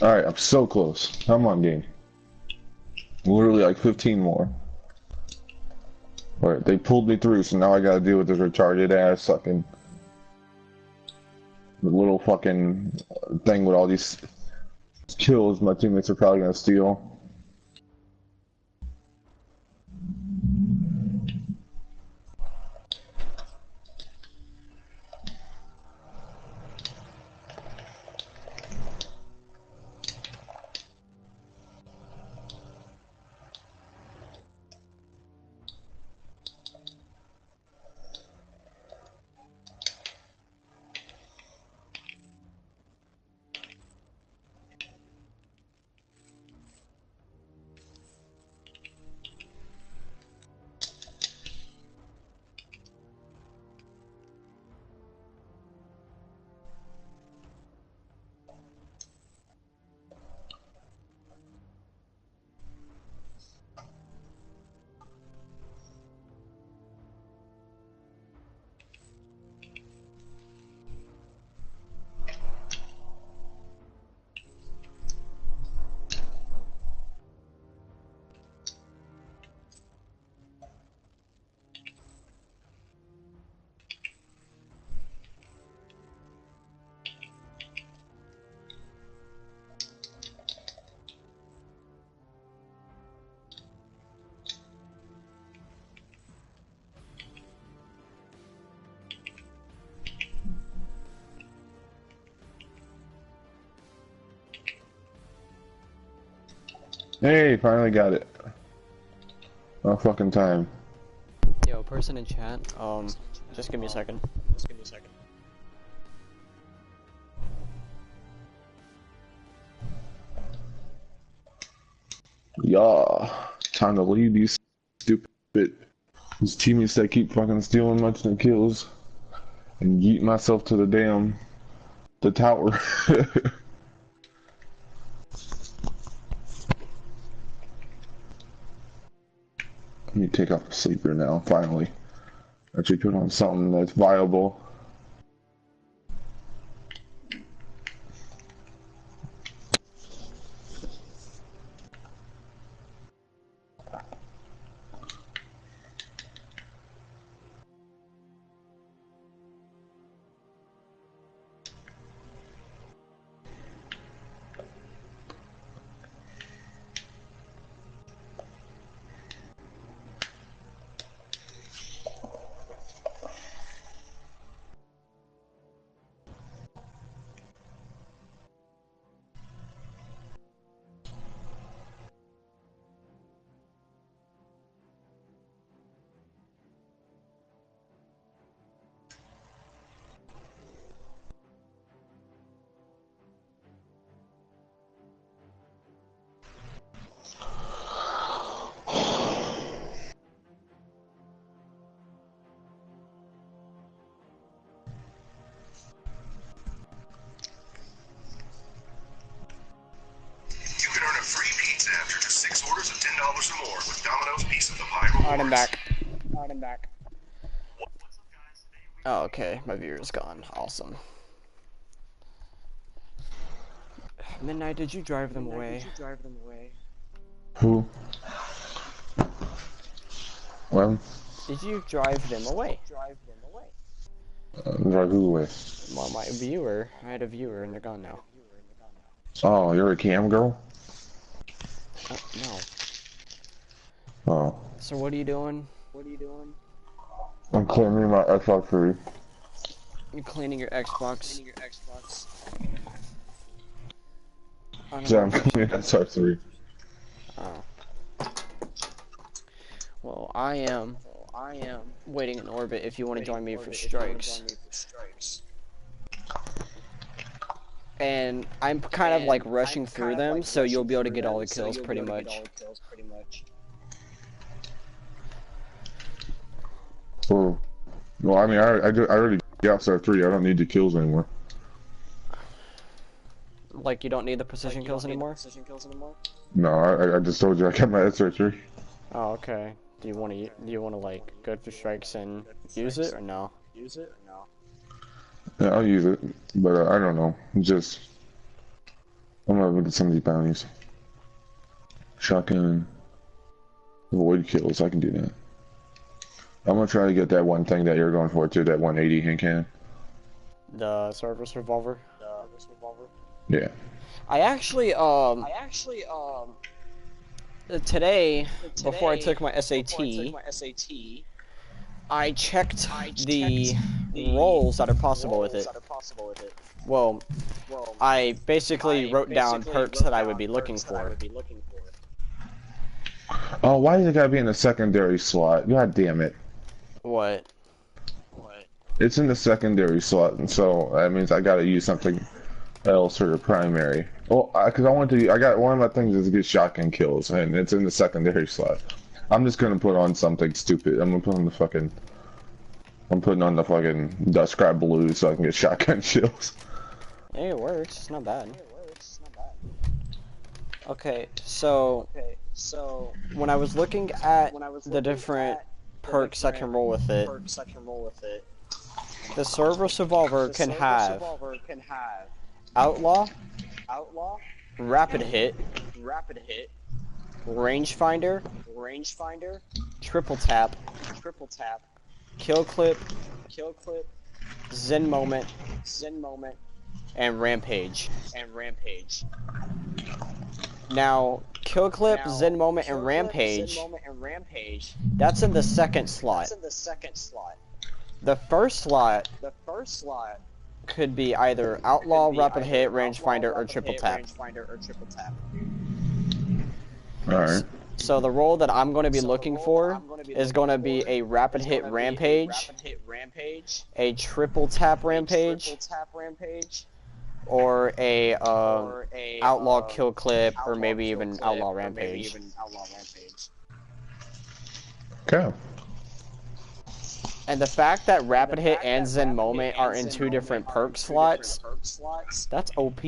Alright, I'm so close. Come on, game. Literally like 15 more. Alright, they pulled me through, so now I gotta deal with this retarded ass fucking... The little fucking thing with all these kills my teammates are probably gonna steal. Hey, finally got it. Oh, fucking time. Yo, person in chat, just give me a second. Yeah, time to leave these these teammates that keep fucking stealing much of the kills and yeet myself to the tower. Let me take off the sleeper now, finally. Actually put on something that's viable. Alright, I'm back. Oh, okay, my viewer's gone. Awesome. Midnight, did you drive them away? Who? Well? Did you drive them away? Drive who away? Well, my viewer. I had a viewer and they're gone now. Oh, you're a cam girl? No. Oh. So what are you doing? I'm cleaning my Xbox 3. You're cleaning your Xbox? Yeah, I'm cleaning Xbox 3. Oh. Well, I am waiting in orbit if you want to join me for strikes. And I'm kind of like rushing through them, so you'll be able to get all the kills pretty much. Oh. Well, I mean, I already got Star 3. I don't need the kills anymore. Like, you don't need the precision kills anymore? No, I just told you I got my Star 3. Oh, okay. Do you want to like go for strikes and use it or no? Yeah, I'll use it, but I don't know. Just I'm gonna look at some of these bounties. Shotgun. Avoid kills, I can do that. I'm gonna try to get that one thing that you're going for too, that 180 hand cannon. The service revolver. Yeah. I actually today before I took my SAT, I checked the roles that are possible with it. Well, I basically wrote down perks that I would be looking for. Oh, why does it gotta be in the secondary slot? God damn it. What? It's in the secondary slot, and so that means I gotta use something else for the primary. Well, because I got one of my things is to get shotgun kills, and it's in the secondary slot. I'm just gonna put on something stupid. I'm putting on the fucking Dust Grab Blue so I can get shotgun kills. Hey, it works. It's not bad. Okay, so when I was looking at the different perks I can roll with it, the service revolver can have Outlaw, Rapid Hit, Rangefinder, Triple Tap, Kill Clip, Zen Moment, and Rampage. Now, Kill Clip, Zen Moment, and Rampage, that's in the second slot. The first slot could be either Outlaw, Rapid Hit, Rangefinder, or Triple Tap. Alright. So the role that I'm going to be looking for is going to be a Rapid Hit Rampage, a Triple Tap Rampage, or a Outlaw Kill Clip, or maybe even Outlaw Rampage. Okay. And the fact that Rapid Hit and Zen Moment are in two different perk slots, that's OP.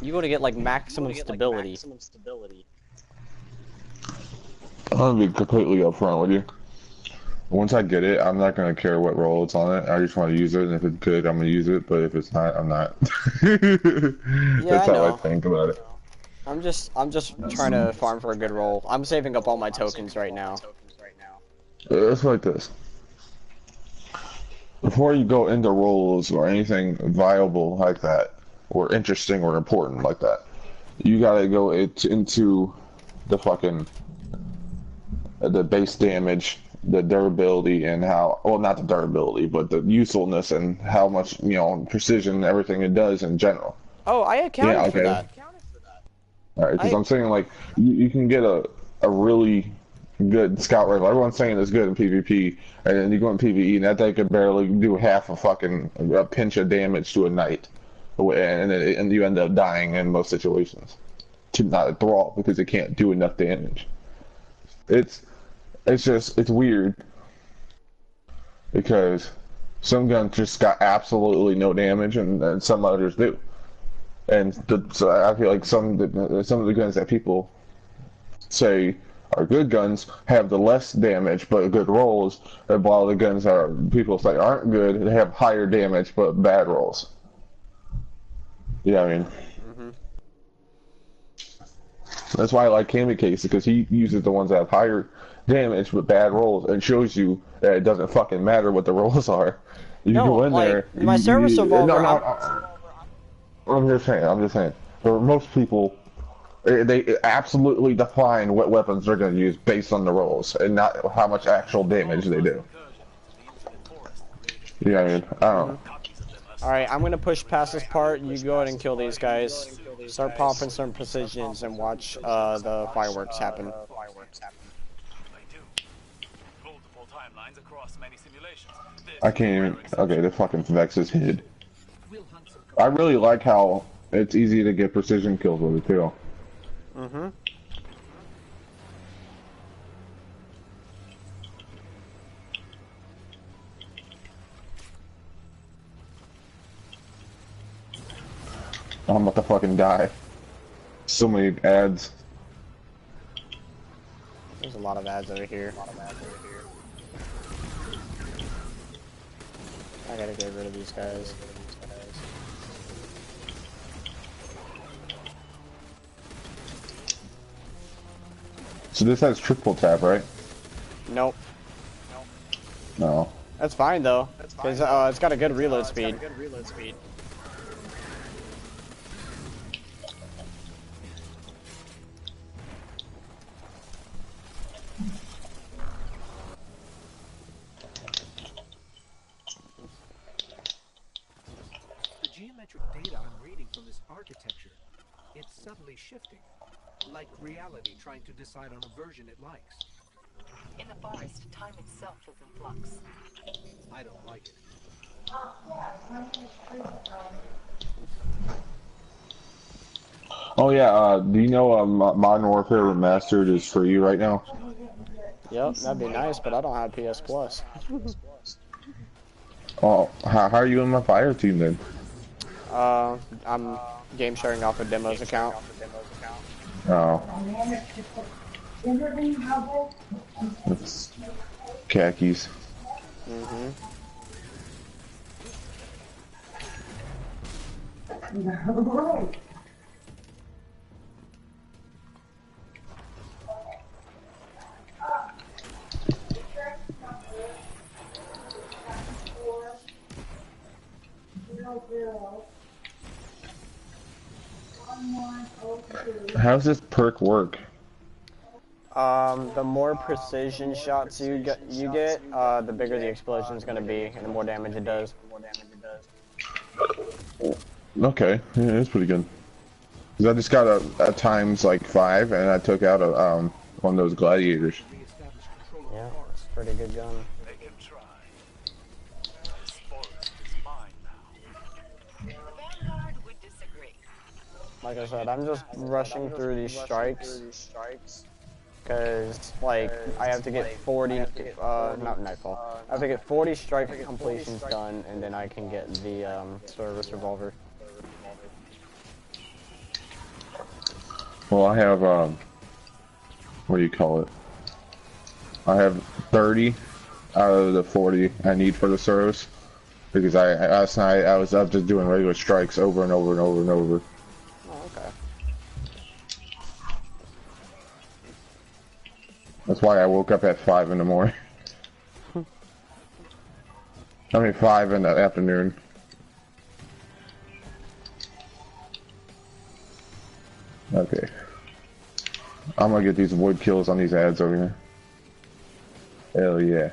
You're going to get like maximum stability. I'm gonna be completely upfront with you. Once I get it, I'm not gonna care what role it's on it. I just want to use it, and if it's good, I'm gonna use it. But if it's not, I'm not. That's how I think about it. I'm just trying to farm for a good roll. I'm saving up all my tokens right now. It's like this. Before you go into roles or anything viable like that, or interesting or important like that, you gotta go into the fucking the base damage, the durability, and how, well, not the durability, but the usefulness and how much, precision everything it does in general. Oh, I accounted for that. Alright, because I'm saying, like, you can get a really good scout rifle. Everyone's saying it's good in PvP, and then you go in PvE, and that thing could barely do half a pinch of damage to a knight. And you end up dying in most situations. Not a thrall, because it can't do enough damage. It's weird. Because some guns just got absolutely no damage, and some others do. And so I feel like some of the guns that people say are good guns have the less damage but good rolls, and while the guns people say aren't good, they have higher damage but bad rolls. You know what I mean? That's why I like Kamikaze, because he uses the ones that have higher damage but bad rolls, and shows you that it doesn't fucking matter what the rolls are. You go in there. My service revolver. I'm just saying. For most people, they absolutely define what weapons they're going to use based on the rolls, and not how much actual damage they do. You know what I mean? I don't know. Alright, I'm going to push past this part, and you go ahead and kill these guys. Start popping some precisions and watch the fireworks happen. I can't even. Okay, the fucking Vex is hid. I really like how it's easy to get precision kills with it too. I'm about to fucking die. So many ads. There's a lot of ads over here. I gotta get rid of these guys. So this has triple tap, right? Nope. No. That's fine though, because it's got a good reload speed. The geometric data I'm reading from this architecture, it's subtly shifting. Like reality trying to decide on a version it likes. In the forest, time itself is in flux. I don't like it. Oh yeah, do you know Modern Warfare Remastered is free right now? Yep, that'd be nice, but I don't have PS Plus. Oh, how are you in my fire team then? I'm game sharing off a demos account. Oh. It's khakis. Mm-hmm. How does this perk work? The more precision shots you get, the bigger the explosion is going to be, and the more damage it does. Okay, yeah, that's pretty good. Cause I just got a times like 5, and I took out a one of those gladiators. Yeah, it's a pretty good gun. They can try. This forest is mine now. The Vanguard would disagree. Like I said, I'm just rushing through these strikes. Because, like, I have to get 40, not Nightfall. I have to get 40 strike completions done, and then I can get the, service revolver. Well, I have, what do you call it? I have 30 out of the 40 I need for the service. Because last night I was up just doing regular strikes over and over and over and over. Oh, okay. That's why I woke up at 5 in the morning. I mean 5 in the afternoon. Okay. I'm gonna get these wood kills on these ads over here. Hell yeah.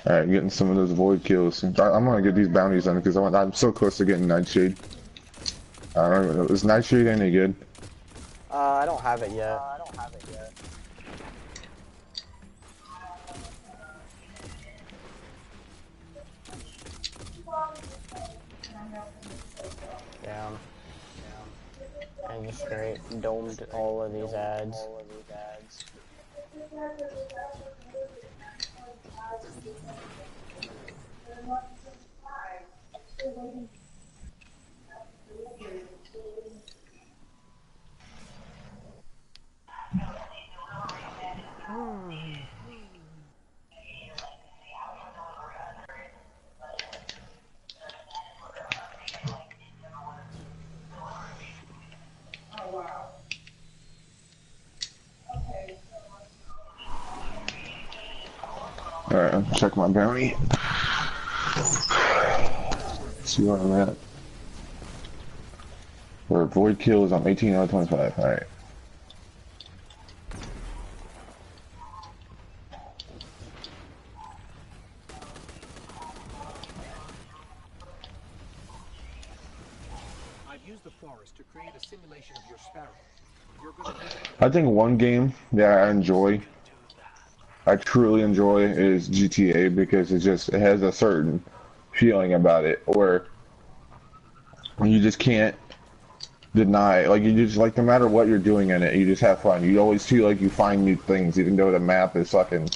Alright, getting some of those void kills. I'm gonna get these bounties on because I'm so close to getting Nightshade. I don't know, is Nightshade any good? I don't have it yet. Yeah. And just straight domed all of these ads. Alright, I'll check my bounty. See where I'm at. Where void kills, I'm 18 out of 25. Alright. I've used the forest to create a simulation of your Sparrow. You're gonna I think one game that I enjoy, I truly enjoy, is GTA because it has a certain feeling about it where you just can't deny, like you just, like no matter what you're doing in it, you just have fun. You always feel like you find new things even though the map is fucking,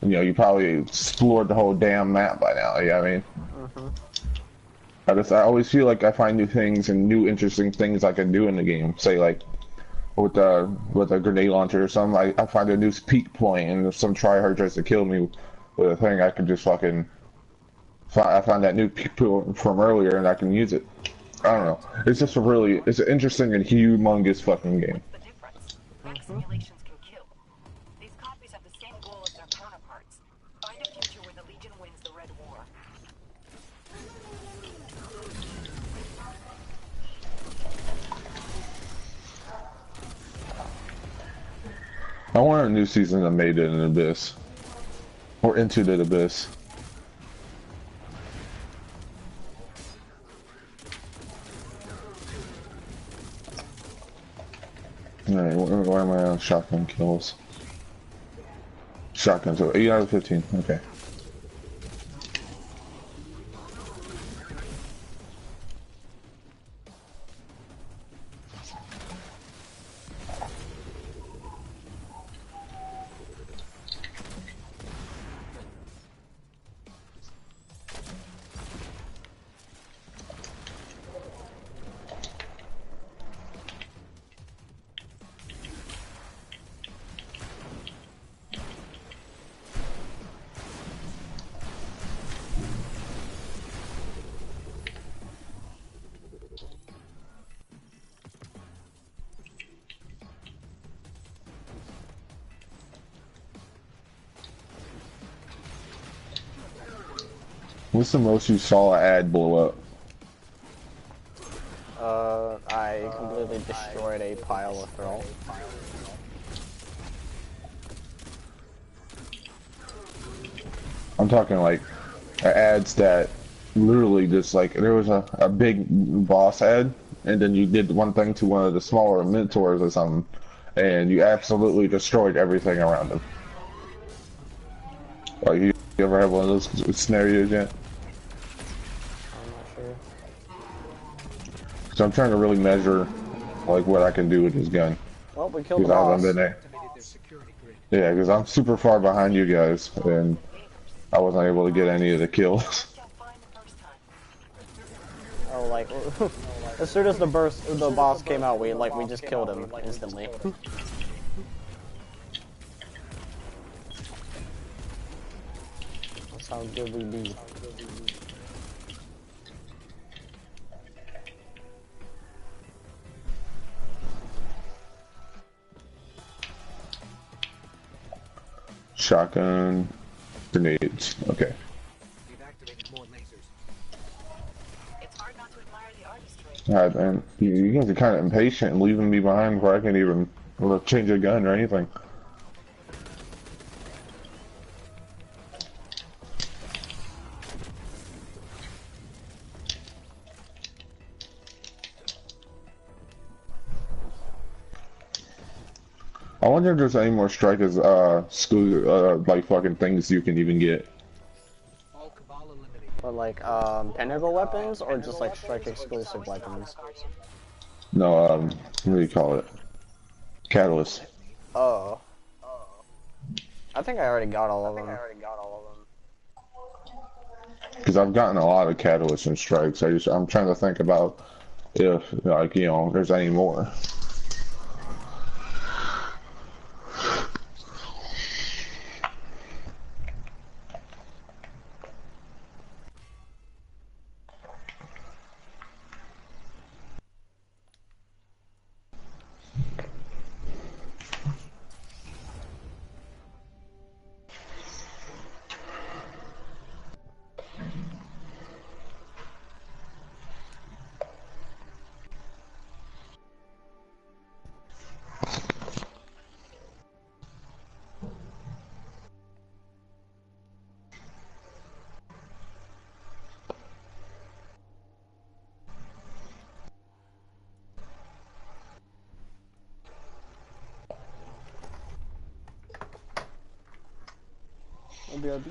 you know, you probably explored the whole damn map by now, you know what I mean? I always feel like I find new things and new interesting things I can do in the game. Say like with a grenade launcher or something, I find a new peak point, and if some tryhard tries to kill me with a thing, I can just fucking I find that new peak point from earlier and I can use it. I don't know. It's just it's an interesting and humongous fucking game. What's the difference? Mech simulations can kill. These copies have the same goal as their counterparts. Find a future where the Legion wins the Red War. I want a new season of Made in Abyss. Or Into the Abyss. Alright, where am I on shotgun kills? Shotgun, so 8 out of 15, okay. What's the most you saw an ad blow up? I completely destroyed a pile of throw. I'm talking like ads that literally just like, there was a big boss ad, and then you did one thing to one of the smaller mentors or something, and you absolutely destroyed everything around them. Like, you ever have one of those scenarios yet? I'm not sure. So I'm trying to really measure like what I can do with this gun. Well, we killed the boss. Yeah, because I'm super far behind you guys, and I wasn't able to get any of the kills. Oh, like, as soon as the boss came out, we just killed him instantly. That's how good we be. Shotgun, grenades. Okay. We've activated more lasers. It's hard not to admire the artistry. Alright, man. You guys are kind of impatient and leaving me behind before I can even change a gun or anything. I wonder if there's any more strikers, school, like fucking things you can even get. But like, pinnacle weapons, or just like strike exclusive weapons? No, what do you call it? Catalyst. Oh. I think I already got all of them. Because I've gotten a lot of catalysts and strikes. I'm trying to think about if, like, you know, there's any more. BRB.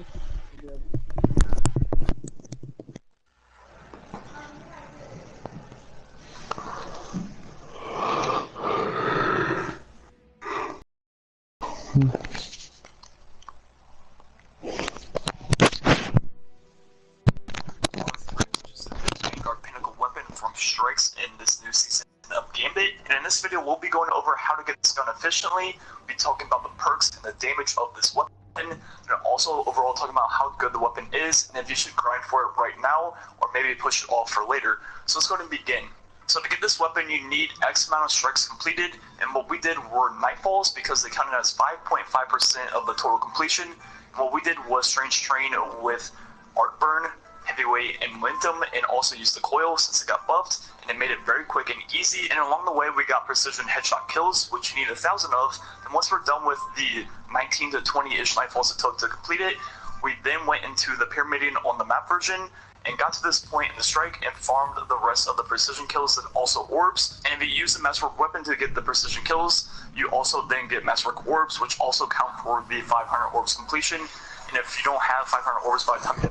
Pinnacle weapon from strikes in this new season of Gambit, and in this video we'll be going over how to get this gun efficiently. We'll be talking about the perks and the damage of this weapon, and also overall talking about how good the weapon is, and if you should grind for it right now, or maybe push it off for later. So let's go ahead and begin. So to get this weapon, you need X amount of strikes completed, and what we did were Nightfalls because they counted as 5.5% of the total completion. And what we did was Strange Train with Artburn, Heavyweight, and Momentum, and also used the coil since it got buffed, and it made it very quick and easy. And along the way, we got precision headshot kills, which you need 1,000 of. And once we're done with the 19 to 20-ish Nightfalls it took to complete it, we then went into the Pyramidion on the map version, and got to this point in the strike and farmed the rest of the precision kills and also orbs. And if you use the Masterwork weapon to get the precision kills, you also then get Masterwork orbs, which also count for the 500 orbs completion. And if you don't have 500 orbs by the time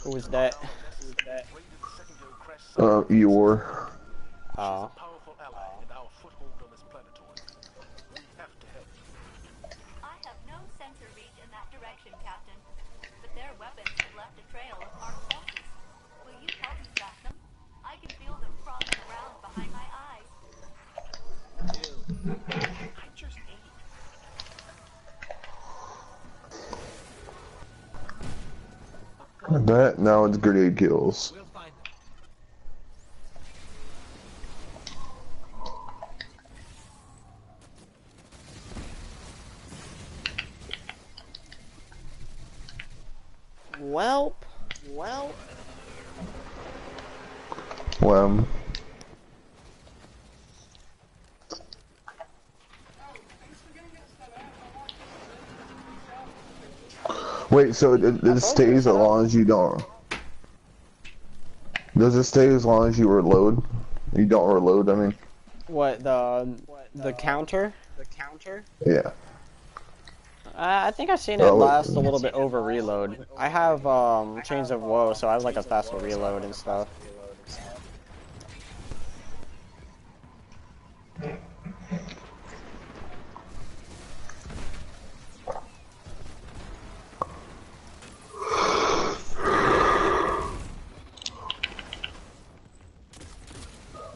Who was that? Eeyore. Oh. That now it's grenade kills. Welp. Well. Wait, so it stays as long as you don't. Does it stay as long as you reload? You don't reload, I mean. What, the counter? The counter? Yeah. I think I've seen it last a little bit over reload. I have Chains of Woe, so I have like a faster reload and stuff.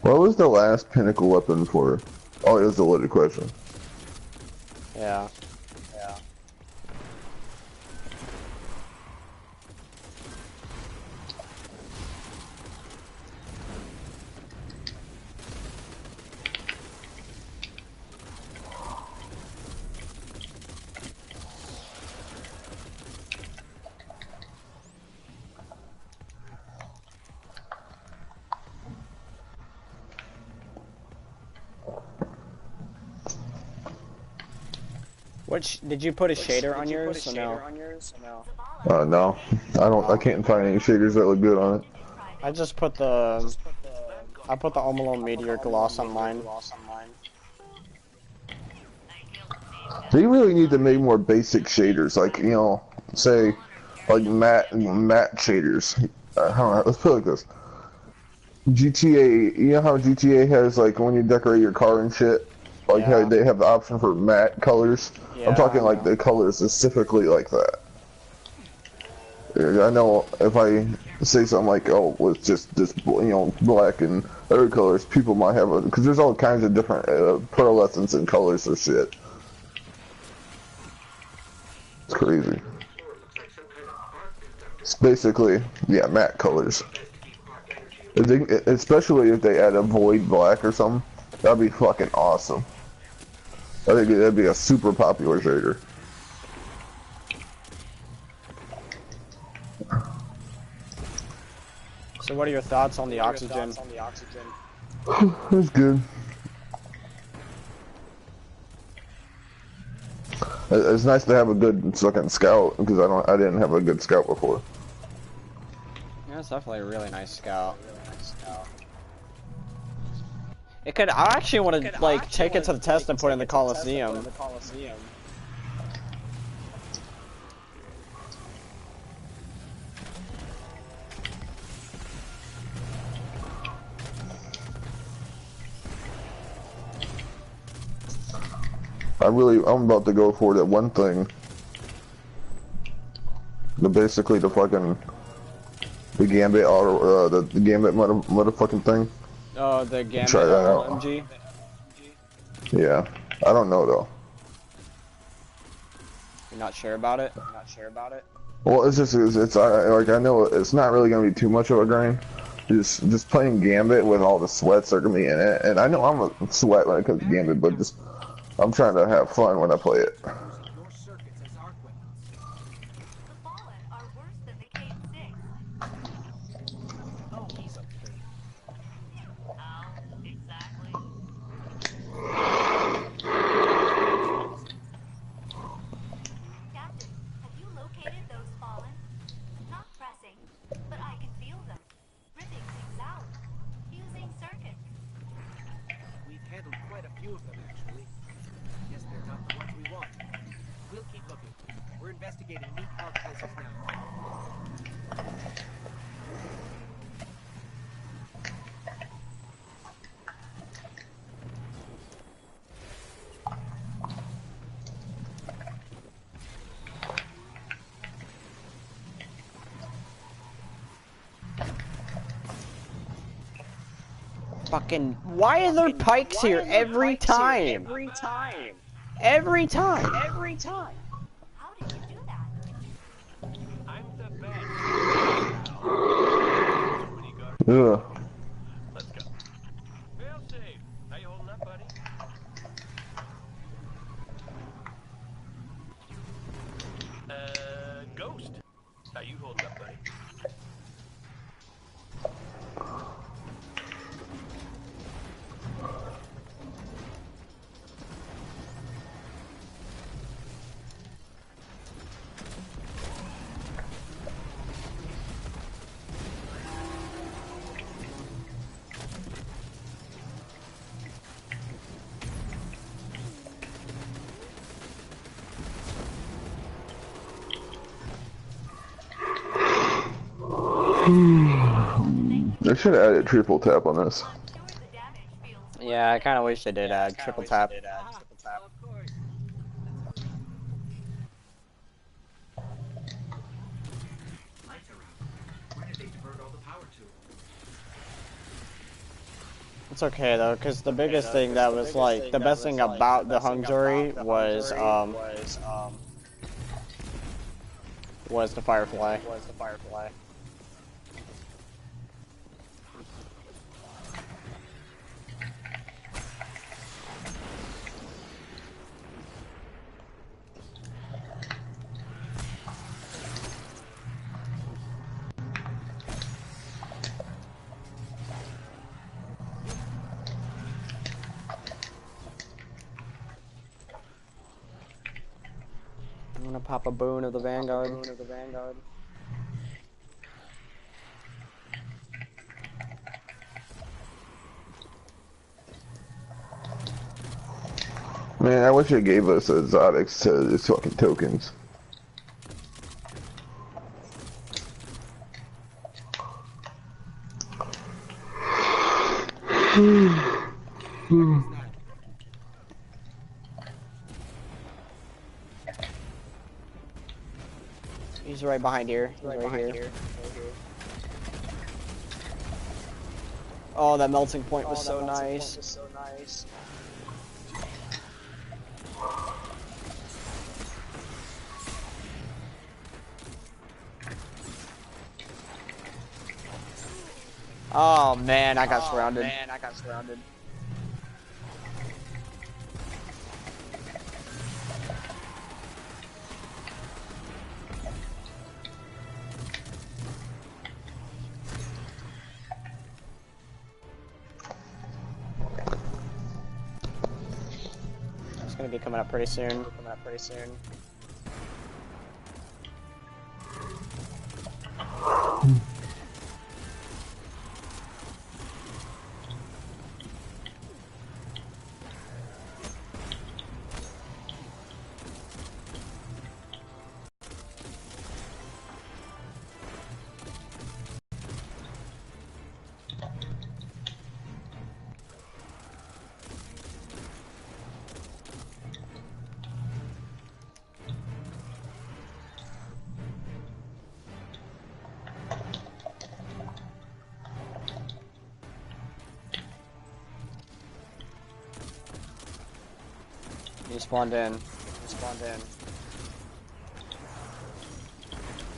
What was the last pinnacle weapon for? Oh, it was the loaded question. Yeah. Which, did you put a shader on yours or no? No. I can't find any shaders that look good on it. I just put the Omolon Meteor gloss on mine. They really need to make more basic shaders, like, you know, say, like matte shaders. I don't know, let's put it like this. GTA, you know how GTA has, like, when you decorate your car and shit? Like how they have the option for matte colors. Yeah, I'm talking like the colors specifically like that. I know if I say something like, oh, it's just this, you know, black and other colors, people might have a, because there's all kinds of different pearlescence and colors of shit. It's crazy. It's basically, yeah, matte colors. Especially if they add a void black or something, that'd be fucking awesome. I think that'd be a super popular shader. So what are your thoughts on the oxygen? It's good. It's nice to have a good fucking scout because I didn't have a good scout before. Yeah, it's definitely a really nice scout. It could. I actually want to like take it to the test and put it in the Coliseum. I'm about to go for that one thing. Basically the fucking the Gambit auto, the Gambit motherfucking thing. Oh, the Gambit Try that out. MG. Yeah, I don't know though. You're not sure about it? You're not sure about it? Well, it's just it's like I know it's not really gonna be too much of a grind. Just playing Gambit with all the sweats that are gonna be in it, and I know I'm a sweat when it comes to Gambit, but just I'm trying to have fun when I play it. Your circuits as arc weapons. The Fallen are worse than the Cade Six. Oh, he's okay. How exactly? Captain, have you located those Fallen? Not pressing, but I can feel them. Ripping things out. Fusing circuits. We've handled quite a few of them, actually. Guess they're not the ones we want. We'll keep looking. We're investigating meat arc places now. Fucking, why are there pikes here every time? Every time. Every time. Every time. How did you do that? I'm the best. Ugh. Let's go. Fail safe. How you holding up, buddy? Ghost. How you holding up, buddy? They should have added triple tap on this. Yeah, I kind of wish they did add triple tap. Of course. Lights are out. Where did they divert all the power to? It's okay though, because the biggest thing that was like, the best thing about the Hungary was the Firefly. I'm gonna pop a boon of the Vanguard. Man, I wish it gave us exotics to these fucking tokens. He's right behind here. He's right here. Oh, that melting point was so nice. Oh man, I got surrounded. It's gonna be coming up pretty soon. He spawned in.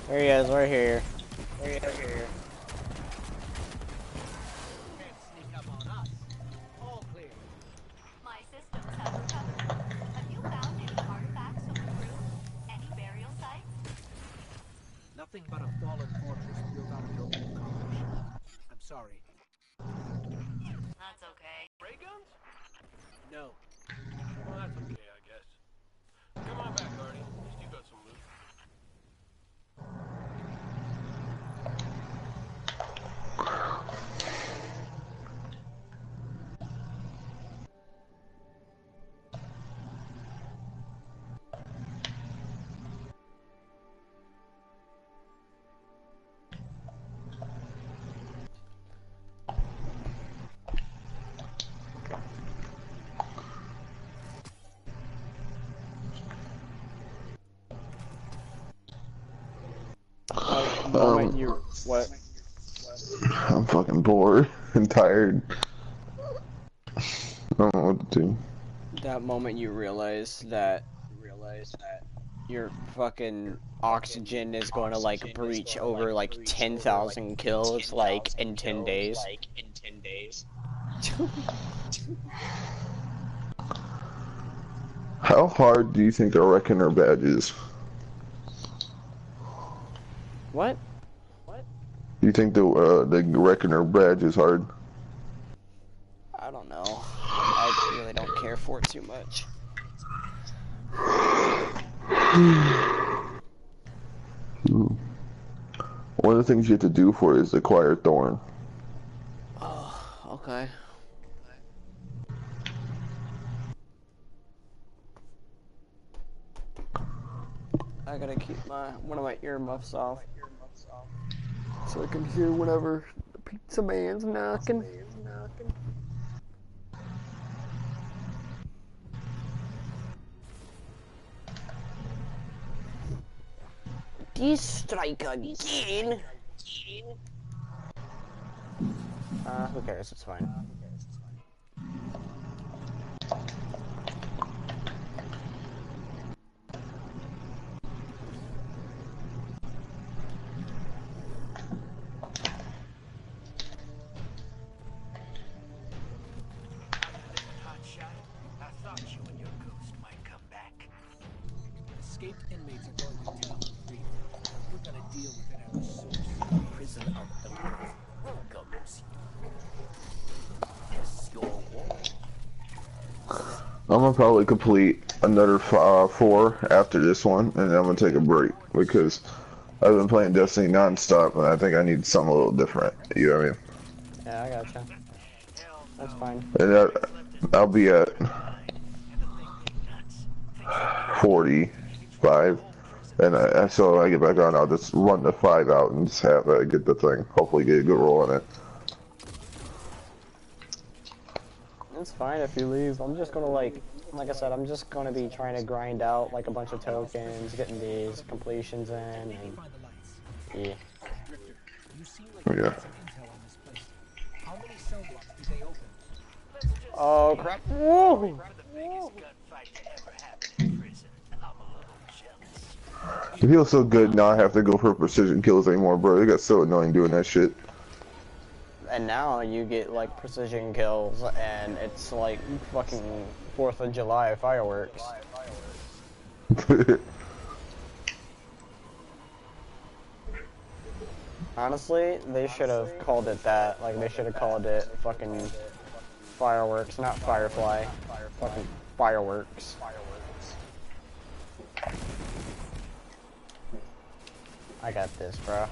There he is, right here. My systems have recovered. Have you found any artifacts on the crew? Any burial sites? Nothing but a fallen fortress built out of your old college. I'm sorry. That's okay. Ray guns? No. Well, that's okay, I guess. Come on back, Artie. At least you got some loot. What? I'm fucking bored and tired. I don't know what to do. That moment you realize that your fucking oxygen is going to like breach over like 10,000 kills like in 10 days. How hard do you think the Reckoner badge is? What? Do you think the Reckoner badge is hard? I don't know. I really don't care for it too much. One of the things you have to do for it is acquire Thorn. Oh, okay. I gotta keep one of my earmuffs off so I can hear whenever the pizza man's knocking. This strike again. Who cares? It's fine. Escaped inmates are going to town for free. We're gonna deal with it at the source. Prison of the Earth welcomes you. Yes, your wall. I'm gonna probably complete another 4 after this one, and then I'm gonna take a break because I've been playing Destiny non-stop, and I think I need something a little different. You know what I mean? Yeah, I gotcha. That's fine. And I'll be at 45, and so when I get back on, I'll just run the 5 out and just have get the thing. Hopefully, get a good roll on it. It's fine if you leave. I'm just gonna like I said, I'm just gonna be trying to grind out like a bunch of tokens, getting these completions in, and yeah. Yeah. Oh crap! Whoa! It feels so good now I have to go for precision kills anymore, bro. It got so annoying doing that shit. And now you get like precision kills, and it's like fucking 4th of July fireworks. Honestly, they should have called it that. Like, they should have called it fucking fireworks, not Firefly. Fucking fireworks. I got this, bro.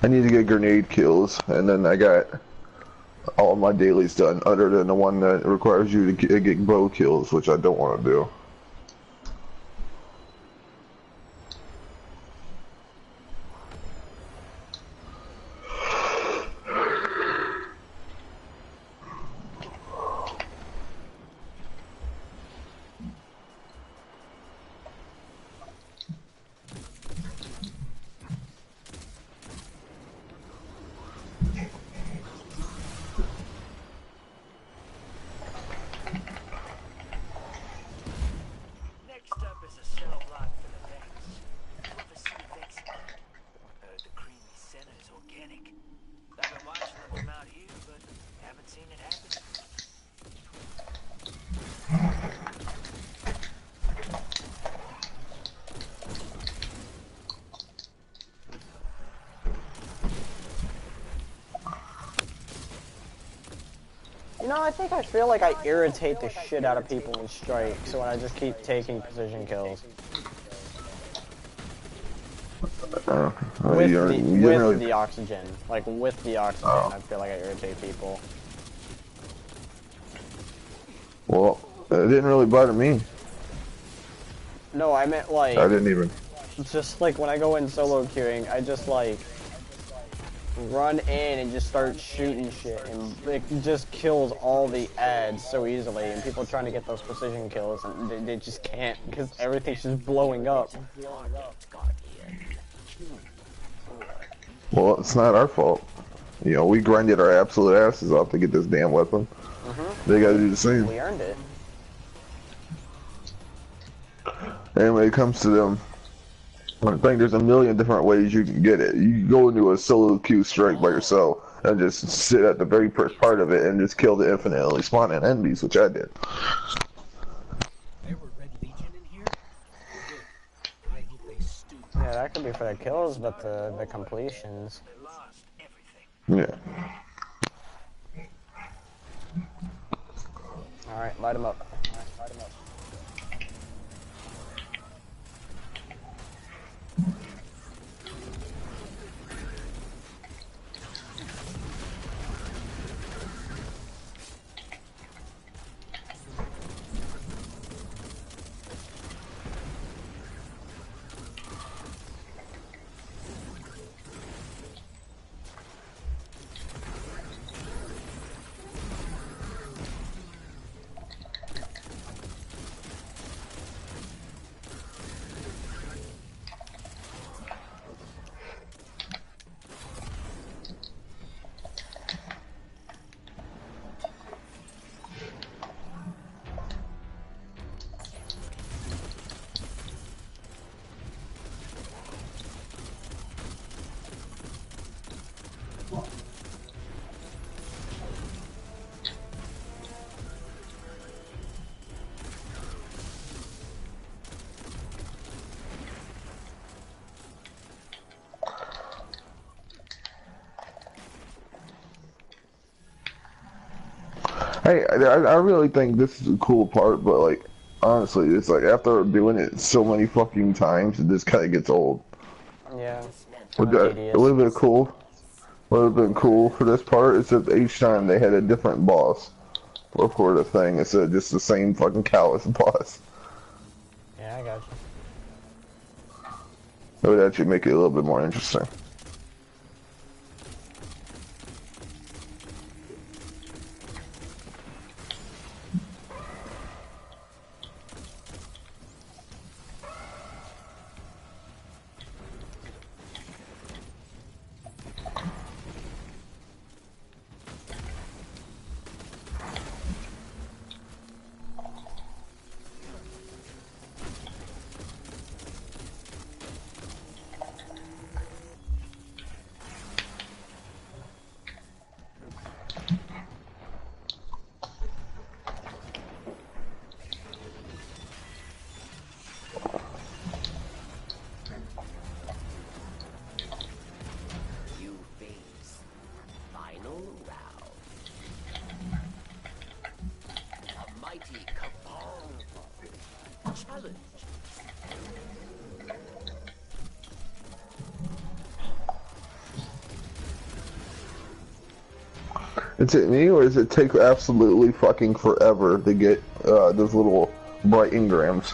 I need to get grenade kills, and then I got all my dailies done, other than the one that requires you to get bow kills, which I don't want to do. Next up is a cell block for the Vex. Whoever seen Vex heard the creamy center is organic. I've been watching them from out here, but haven't seen it happen. You know, I think I feel like I irritate the shit out of people in Strike, so I just keep taking precision kills. With the oxygen. Like, with the oxygen, I feel like I irritate people. Well, it didn't really bother me. No, I meant like... I didn't even... Just like when I go in solo queuing, I just like... run in and just start shooting shit, and it just kills all the ads so easily, and people trying to get those precision kills, and they just can't, because everything's just blowing up. Well, it's not our fault. You know, we grinded our absolute asses off to get this damn weapon. They gotta do the same. We earned it. And when it comes to them, I think there's a million different ways you can get it. You can go into a solo queue Strike by yourself and just sit at the very first part of it and just kill the infinitely spawning enemies, which I did. There were Red Legion in here? Good. I hope they stoop. Yeah, that could be for the kills, but the completions. Yeah. Alright, light them up. Hey, I really think this is a cool part, but like, honestly, it's like after doing it so many fucking times, this kind of gets old. Yeah. Would have been cool. Would have been cool for this part is if each time they had a different boss for the thing instead of just the same fucking callous boss. Yeah, I got you. That would actually make it a little bit more interesting. Is it me, or does it take absolutely fucking forever to get those little bright engrams?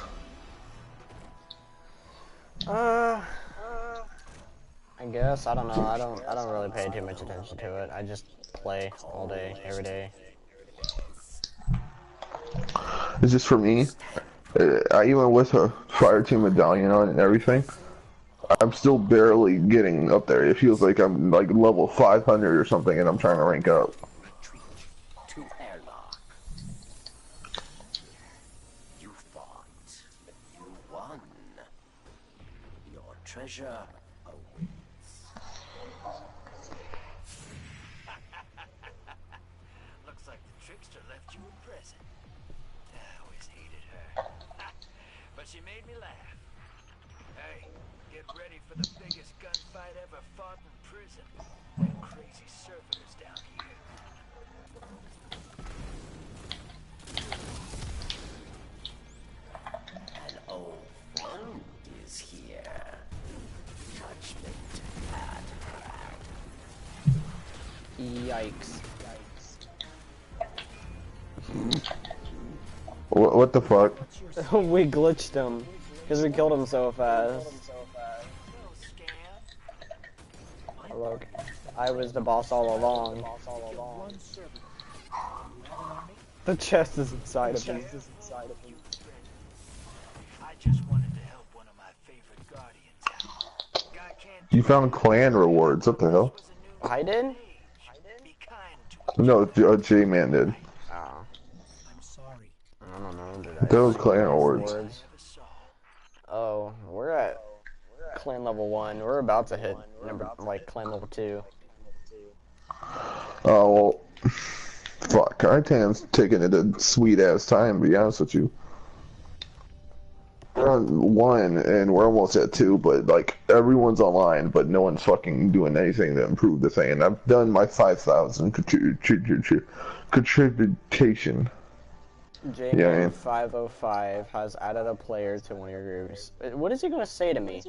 I guess I don't know. I don't really pay too much attention to it. I just play all day, every day. It's just for me. I even with a fire team medallion on and everything, I'm still barely getting up there. It feels like I'm like level 500 or something, and I'm trying to rank up. Retreat to airlock. You fought, but you won. Your treasure awaits. Looks like the trickster left you a present. I always hated her. But she made me laugh. Hey, get ready for the biggest gunfight ever fought in prison. Them crazy servitors down here. An old friend is here. Judgment at hand. Yikes. What the fuck? We glitched him because we killed him so fast. Look, I was the boss all along. The chest is inside of him. I just wanted to help one of my favorite guardians out. Guy can't You found clan rewards. What the hell? I did? be kind to No, J-Man did. Oh, I'm sorry. I don't know. Did I? Those clan rewards. Oh, we're at clan level 1. We're about to hit clan level 2. Oh, well, fuck. I think I'm taking it a sweet ass time, to be honest with you. We're on 1 and we're almost at 2, but like everyone's online, but no one's fucking doing anything to improve the thing. And I've done my 5,000 contribution. J-Man 505 has added a player to one of your groups. What is he gonna say to me?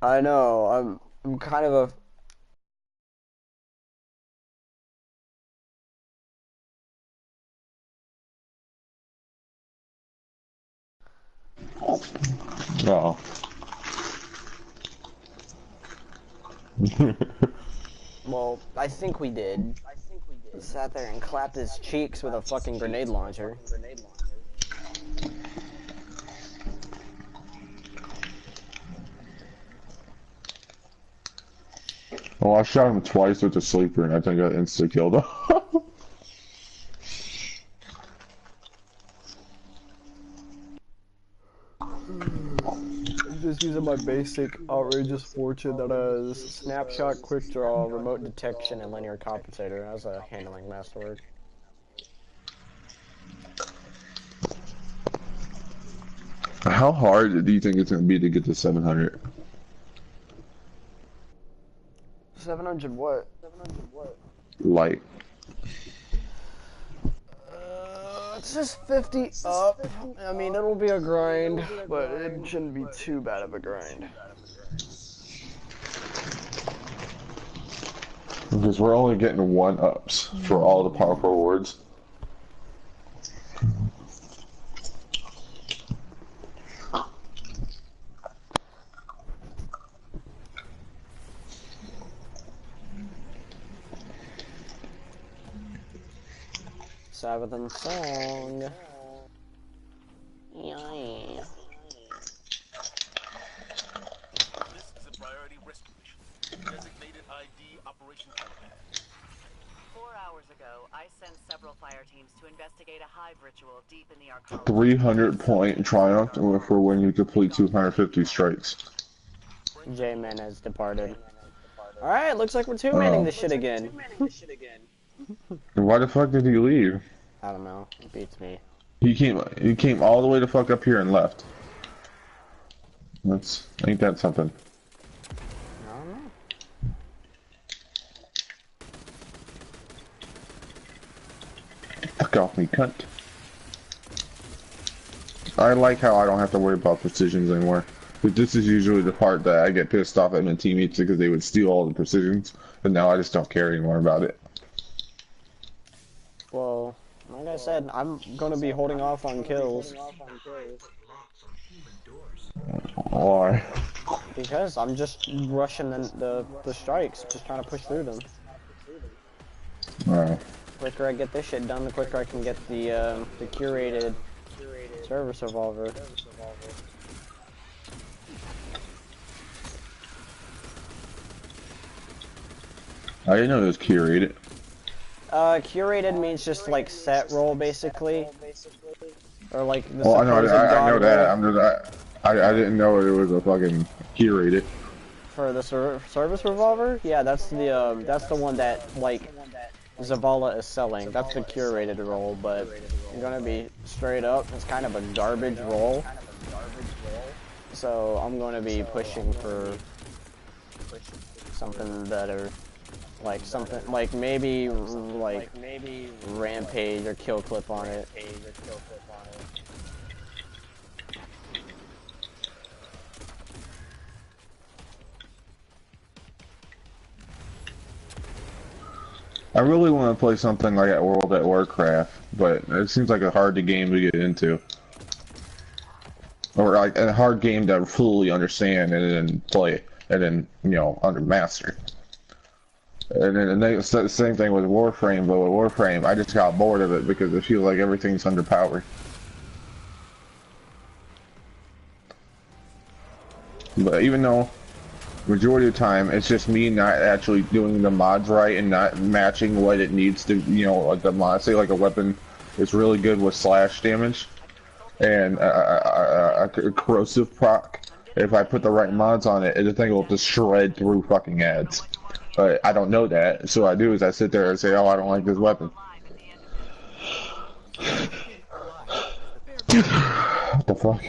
I know. I'm kind of a. No. Well, I think we did. Sat there and clapped his cheeks with a fucking grenade launcher. Well, I shot him twice with the sleeper, and I think I insta-killed him. Just using my basic outrageous fortune that has snapshot, quick draw, remote detection, and linear compensator. That's a handling masterwork. How hard do you think it's going to be to get to 700? 700 what? Light. It's just 50 up. I mean, it'll be a grind, but it shouldn't be too bad of a grind. Because we're only getting 1-ups for all the powerful rewards. Sabbath and song. Yeah. This is a priority rescue mission. Designated ID Operation Taliban. 4 hours ago, I sent several fire teams to investigate a hive ritual deep in the Arcana. 300-point triumph for when you complete 250 strikes. J-Man has departed. Alright, looks like we're two-manning this shit again. Why the fuck did he leave? I don't know. It beats me. He came all the way to fuck up here and left. Ain't that something? I don't know. Fuck off me, cunt. I like how I don't have to worry about precisions anymore. But this is usually the part that I get pissed off at my teammates because they would steal all the precisions, but now I just don't care anymore about it. Well, like I said, I'm gonna be holding off on kills. Why? Because I'm just rushing the strikes, just trying to push through them. Alright. The quicker I get this shit done, the quicker I can get the curated service revolver. I didn't know it was curated. Curated means just like set roll basically, or like the Well, I know that. roll. I didn't know it was a fucking curated. For the service revolver, yeah, that's the one that like Zavala is selling. That's the curated roll, but I'm gonna be straight up. It's kind of a garbage roll, so I'm gonna be pushing for something better. Like something, like maybe Rampage or Kill Clip on it. I really want to play something like at World at Warcraft, but it seems like a hard game to get into. Or like a hard game to fully understand and then play, and then, you know, master. And then the same thing with Warframe, but with Warframe, I just got bored of it because I feel like everything's underpowered. But even though majority of the time it's just me not actually doing the mods right and not matching what it needs to, you know, like the mod, say like a weapon is really good with slash damage and a corrosive proc. If I put the right mods on it, the thing will just shred through fucking ads. But I don't know that, so what I do is I sit there and say, oh, I don't like this weapon. What the fuck?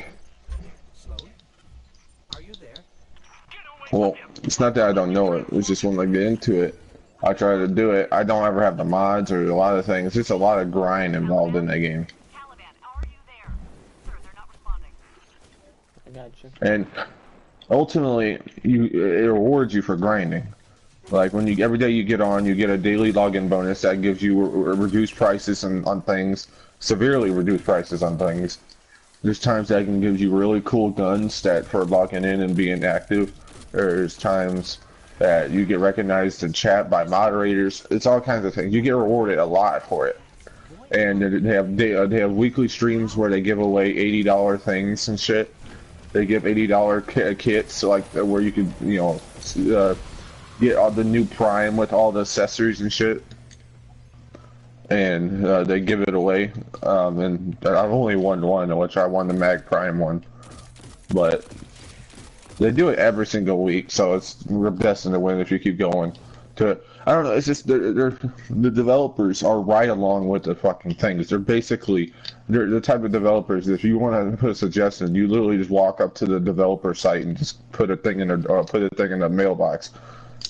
Well, it's not that I don't know it, it's just when I get into it, I try to do it. I don't ever have the mods or a lot of things. There's a lot of grind involved in that game. I got you. And ultimately, it rewards you for grinding. Like when every day you get on, you get a daily login bonus that gives you reduced prices on things, severely reduced prices on things. There's times that can give you really cool guns that for logging in and being active. There's times that you get recognized in chat by moderators. It's all kinds of things. You get rewarded a lot for it. And they have weekly streams where they give away $80 things and shit. They give $80 kits, like where you could, you know, get all the new Prime with all the accessories and shit, and they give it away. And I've only won one, which I won the Mag Prime one, but they do it every single week, so we're destined to win if you keep going. I don't know. It's just the developers are right along with the fucking things. They're the type of developers. If you want to put a suggestion, you literally just walk up to the developer site and just put a thing in the mailbox.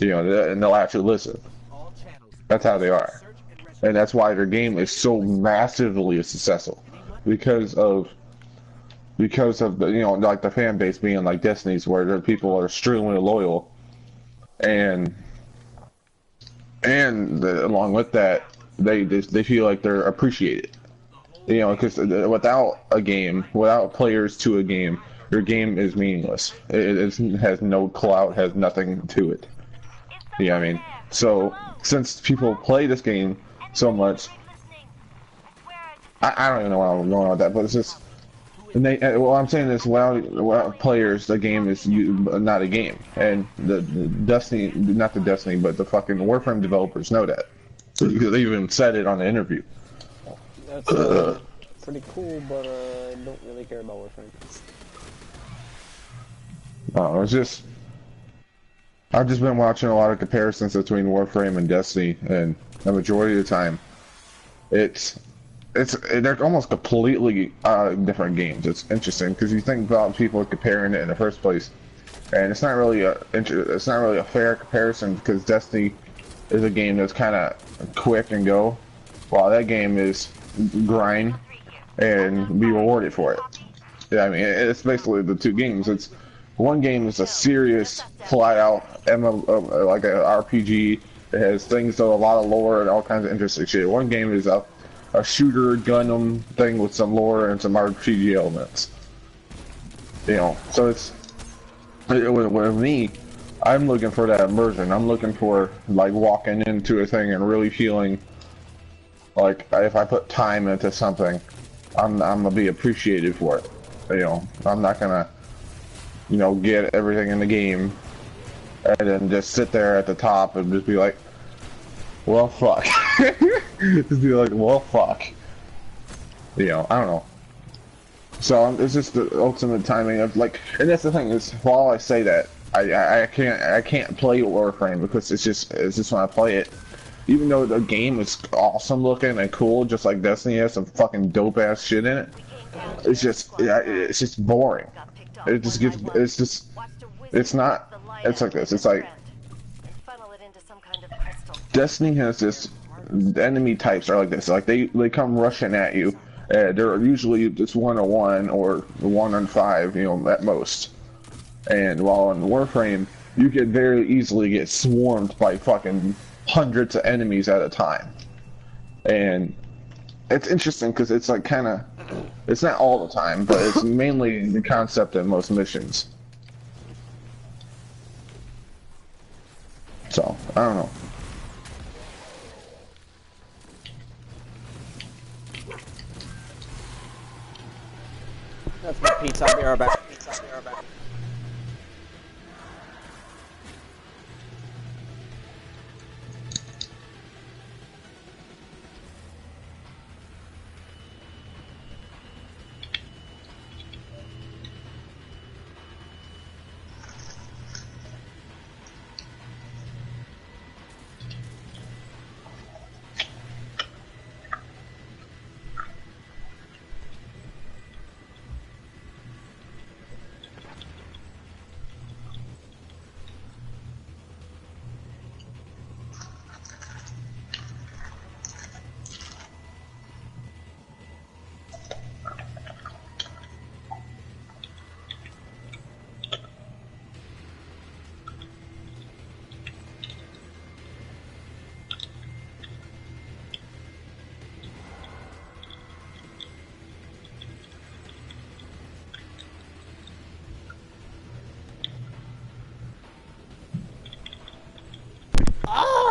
You know, and they'll actually listen. That's how they are, and that's why their game is so massively successful, because of the, you know, like the fan base being like Destiny's, where the people are extremely loyal, and along with that, they feel like they're appreciated. You know, because without players to a game, your game is meaningless. It has no clout, has nothing to it. You know what I mean? So, since people play this game so much, I don't even know why I'm going on with that, but it's just, well, I'm saying this, without players, the game is not a game. And the Destiny, not the Destiny, but the fucking Warframe developers know that. They even said it on the interview. That's pretty cool, but I don't really care about Warframe. No, it's just, I've just been watching a lot of comparisons between Warframe and Destiny, and the majority of the time, they're almost completely different games. It's interesting because you think about people comparing it in the first place, and it's not really a fair comparison, because Destiny is a game that's kind of quick and go, while that game is grind and be rewarded for it. Yeah, I mean, it's basically the two games. One game is a serious, flat-out like an RPG. It has things with a lot of lore and all kinds of interesting shit. One game is a shooter Gundam thing with some lore and some RPG elements. You know, so it's with me. I'm looking for that immersion. I'm looking for like walking into a thing and really feeling like if I put time into something, I'm gonna be appreciated for it. You know, I'm not gonna, you know, get everything in the game and then just sit there at the top and just be like, well, fuck. Just be like, well, fuck. You know, I don't know. So it's just the ultimate timing of like, and that's the thing is, while I say that, I can't play Warframe because it's just when I play it, even though the game is awesome looking and cool, just like Destiny has some fucking dope ass shit in it, it's just boring. It just gets, it's like this. It's like Destiny has this. The enemy types are like this. Like they come rushing at you. They're usually just 1-on-1 or 1-on-5, you know, at most. And while in Warframe, you could very easily get swarmed by fucking hundreds of enemies at a time. And it's interesting because it's like kind of, it's not all the time, but it's mainly the concept in most missions. So, I don't know. That's my pizza. I'll be right back.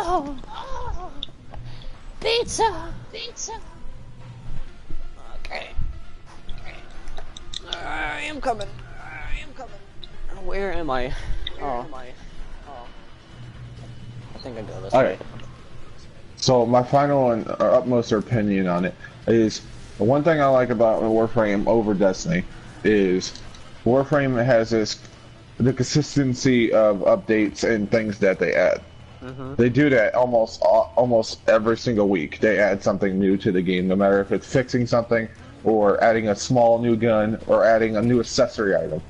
Oh, pizza. Okay. I am coming. Where am I? Oh. I think I go this way. So my final and utmost opinion on it is, the one thing I like about Warframe over Destiny is Warframe has the consistency of updates and things that they add. They do that almost every single week. They add something new to the game, no matter if it's fixing something or adding a small new gun or adding a new accessory item.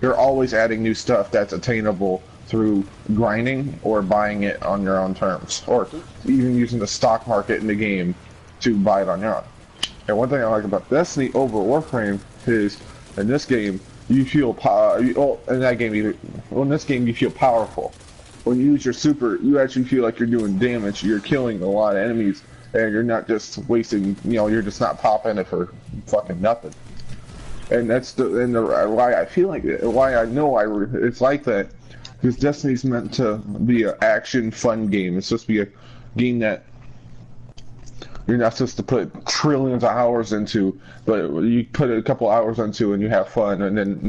They're always adding new stuff that's attainable through grinding or buying it on your own terms, or even using the stock market in the game to buy it on your own. And one thing I like about Destiny over Warframe is, in this game, you feel in this game you feel powerful. When you use your super, you actually feel like you're doing damage. You're killing a lot of enemies, and you're not just wasting. You know, you're just not popping it for fucking nothing. And that's why I feel like it. Why I know it's like that, because Destiny's meant to be an action, fun game. It's supposed to be a game that you're not supposed to put trillions of hours into, but you put a couple hours into and you have fun, and then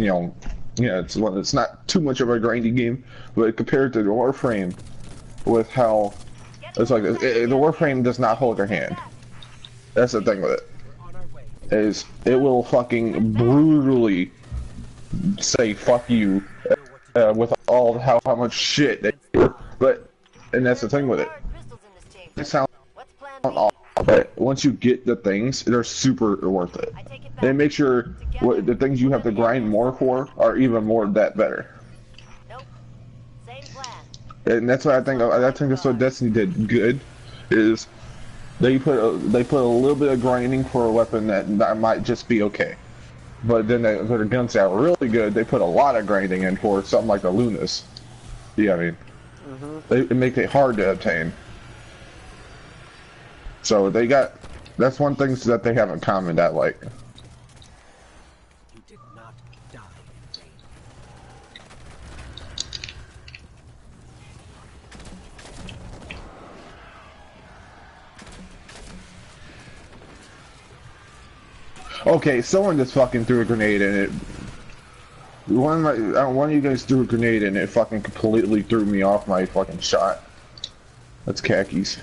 it's not too much of a grindy game. But compared to the Warframe, with how it's like, the Warframe does not hold your hand. That's the thing with it. Is it will fucking brutally say fuck you with all how much shit they do. And that's the thing with it. It sounds awful, but once you get the things, they're super worth it. They make sure the things you have to grind more for are even more that better. And that's what I think that's what Destiny did good, is they put a little bit of grinding for a weapon that might just be okay. But then their guns that were really good, they put a lot of grinding in for something like the Lunas. Yeah, I mean, it makes it hard to obtain. So they got, that's one thing that they have in common that like. You did not die in vain. Okay, someone just fucking threw a grenade in it. One of you guys threw a grenade and it fucking completely threw me off my fucking shot. That's khakis.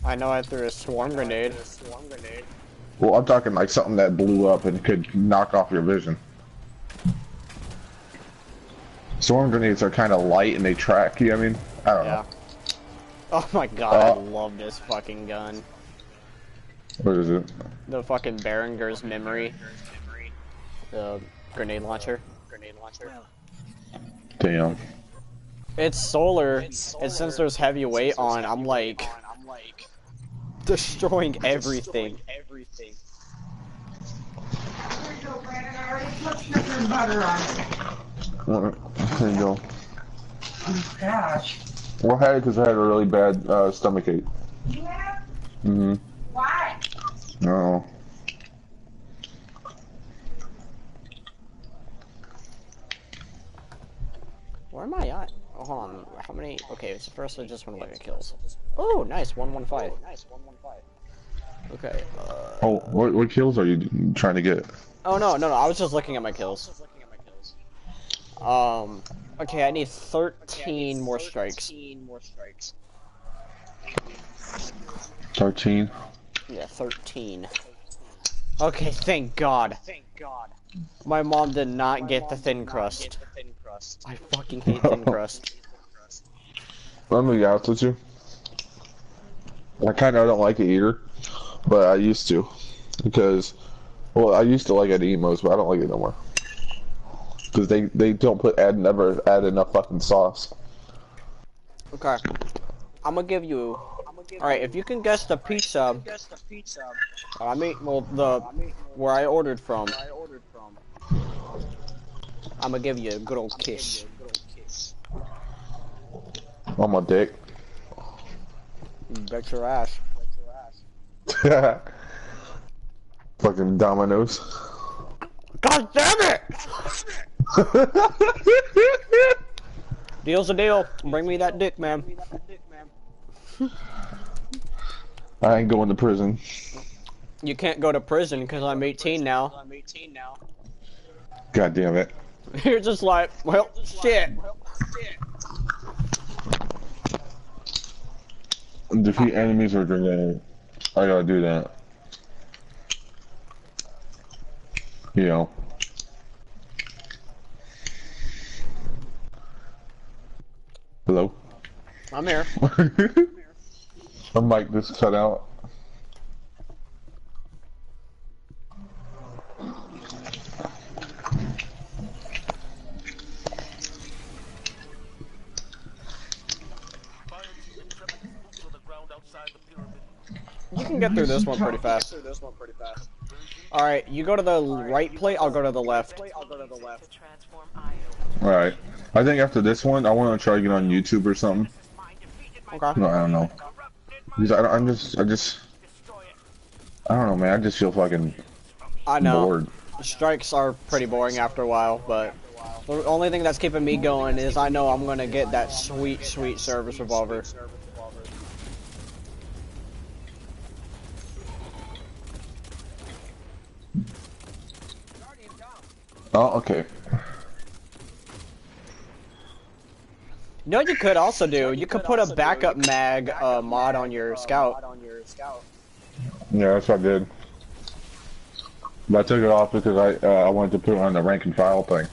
I know I threw a swarm grenade. Well, I'm talking like something that blew up and could knock off your vision. Swarm grenades are kind of light and they track you, I mean? I don't know. Oh my god, I love this fucking gun. What is it? The fucking Behringer's memory. The grenade launcher. Damn. It's solar, and since there's heavy weight on, I'm like destroying everything. There you go. Gosh. Well, I had it because I had a really bad stomach ache. Yeah? Mm-hmm. Why? No. Where am I at? Oh, hold on. How many? Okay, so first I just want to look at kills. Oh, nice. 115. Okay. Oh, what kills are you trying to get? Oh, no. I was just looking at my kills. Okay, I need 13 more strikes. 13? Yeah, 13. Okay, thank God. My mom did not get the thin crust. I fucking hate thin crust. Let me be honest with you. I kind of don't like it either, but I used to. Because, well, I used to like it at Emos, but I don't like it no more. Because they don't never add enough fucking sauce. Okay. I'm gonna give you... Alright, if you can guess the pizza... I mean, well, where I ordered from... I'm gonna give you a good old kiss. On my dick. You bet your ass. Fucking Domino's. God damn it! Deal's a deal. Bring me that dick, man. I ain't going to prison. You can't go to prison because I'm 18 now. God damn it. You're just like, well, shit. Defeat enemies or grenade. I gotta do that. You know. Hello? I'm here. The mic just cut out. You can get through this one pretty fast. Alright, you go to the right plate, I'll go to the left. Alright. I think after this one, I want to try to get on YouTube or something. Okay. No, I don't know. I don't know, man. I just feel fucking bored. Strikes are pretty boring after a while, but the only thing that's keeping me going is I know I'm gonna get that sweet, sweet service revolver. Oh, okay. You know what you could also do? You could put a backup mag mod on your scout. Yeah, that's what I did. But I took it off because I wanted to put it on the rank and file thing.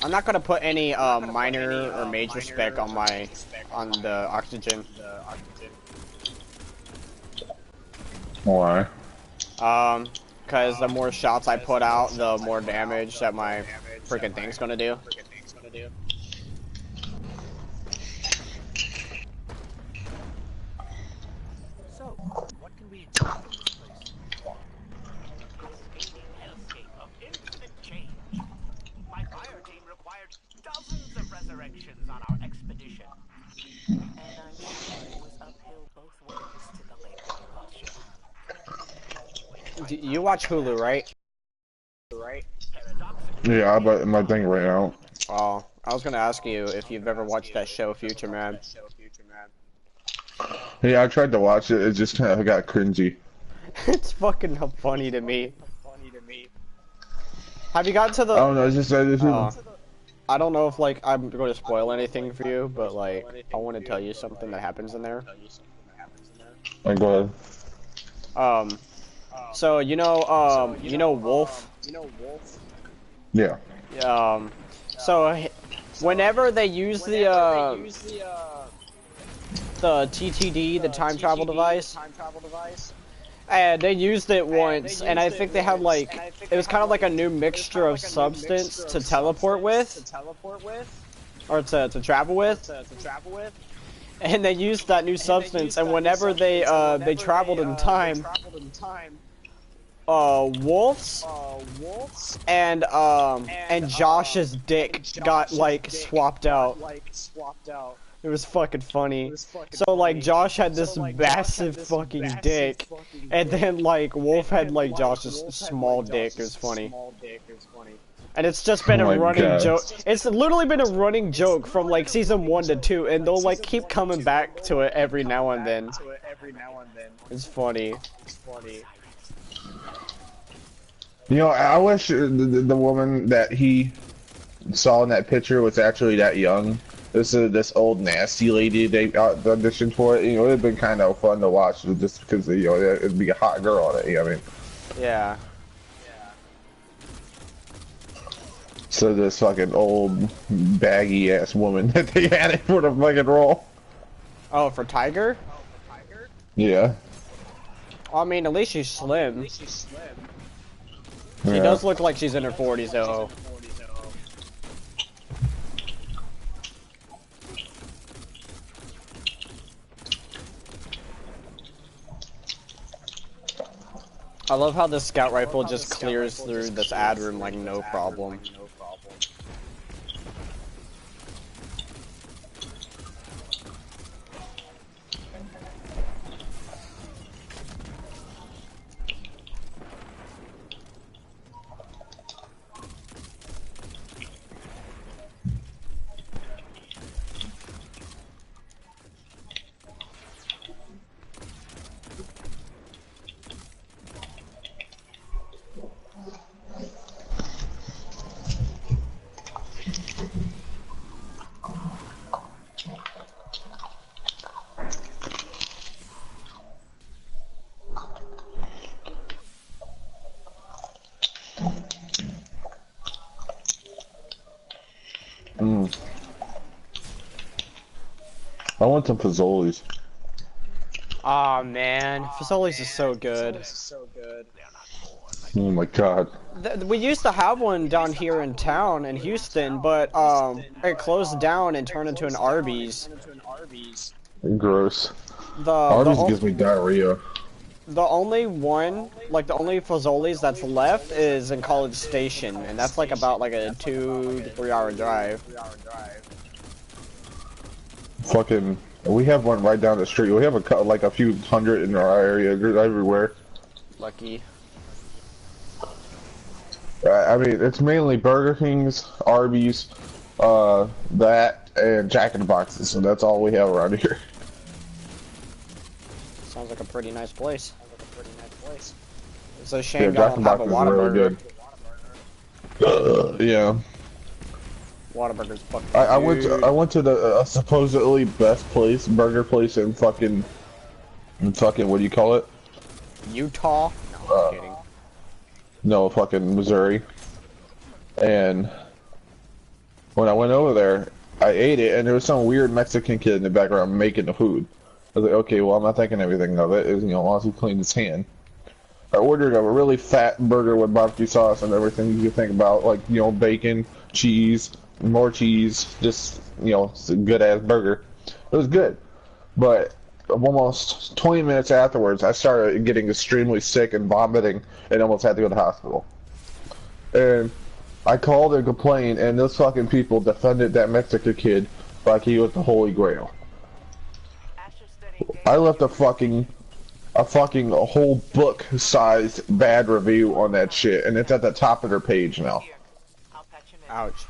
I'm not gonna put any minor or major spec on the oxygen. Why? Because the more shots I put out, the more damage that my freaking thing's gonna do. So, what hellscape of infinite change. My fire team required dozens of resurrections on our expedition. And I'm sure it was uphill both ways to the lake where you lost your hand. You watch Hulu, right? Yeah, but my thing ran out. Oh, I was gonna ask you if you've ever watched that show, Future Man. Yeah, I tried to watch it. It just kind of got cringy. It's fucking funny to me. Have you gotten to the? I don't know. It's just I don't know if like I'm going to spoil anything for you, but like I want to tell you something that happens in there. go ahead. So you know Wolf. Yeah. So whenever they use the TTD, the time travel device, and they used it once, and I think they had like, it was kind of like a new mixture of substance to teleport with, or to travel with, and they used that new substance, and whenever they traveled in time, Wolf's and Josh's dick got like swapped out. It was fucking funny. So like Josh had this massive fucking dick, and then like Wolf had like Josh's small dick. It was funny. And it's just been a running joke. It's literally been a running joke from like season 1 to 2, and they'll like keep coming back to it every now and then. It's funny. You know, I wish the woman that he saw in that picture was actually that young. This old nasty lady they auditioned for it. You know, it'd been kind of fun to watch just because you know it'd be a hot girl on it. You know what I mean? Yeah. So this fucking old baggy ass woman that they had it for the fucking role. Oh, for Tiger? Yeah. I mean, at least she's slim. She Yeah. does look like she's in her 40s, though. I love how the scout rifle just clears through this ad room like no problem. I want some Fazoli's. Aw, man. Fazoli's is so good. Oh my god. We used to have one down here in town in Houston, but it closed down and turned into an Arby's. Gross. Arby's gives me diarrhea. The only one, like the only Fazoli's that's left is in College Station, and that's like about like a 2 to 3 hour drive. Fucking, we have one right down the street. We have like a few hundred in our area, everywhere. Lucky. I mean, it's mainly Burger King's, Arby's, that, and Jack in the Boxes, so that's all we have around here. Sounds like a pretty nice place. It's a shame Yeah, y'all Jack don't in the have a Box is really Whataburger. good. Yeah. Whataburger's fucking I went to the supposedly best burger place in fucking what do you call it? Utah? No, I'm kidding. No, fucking Missouri. And when I went over there, I ate it, and there was some weird Mexican kid in the background making the food. I was like, okay, well, I'm not thinking everything of it. You know, once he cleaned his hand. I ordered a really fat burger with barbecue sauce and everything you think about, like, you know, bacon, cheese, more cheese, just, you know, it's a good-ass burger. It was good. But almost 20 minutes afterwards, I started getting extremely sick and vomiting, and almost had to go to the hospital. And I called and complained, and those fucking people defended that Mexican kid like he was the Holy Grail. I left a whole book-sized bad review on that shit, and it's at the top of their page now. Ouch.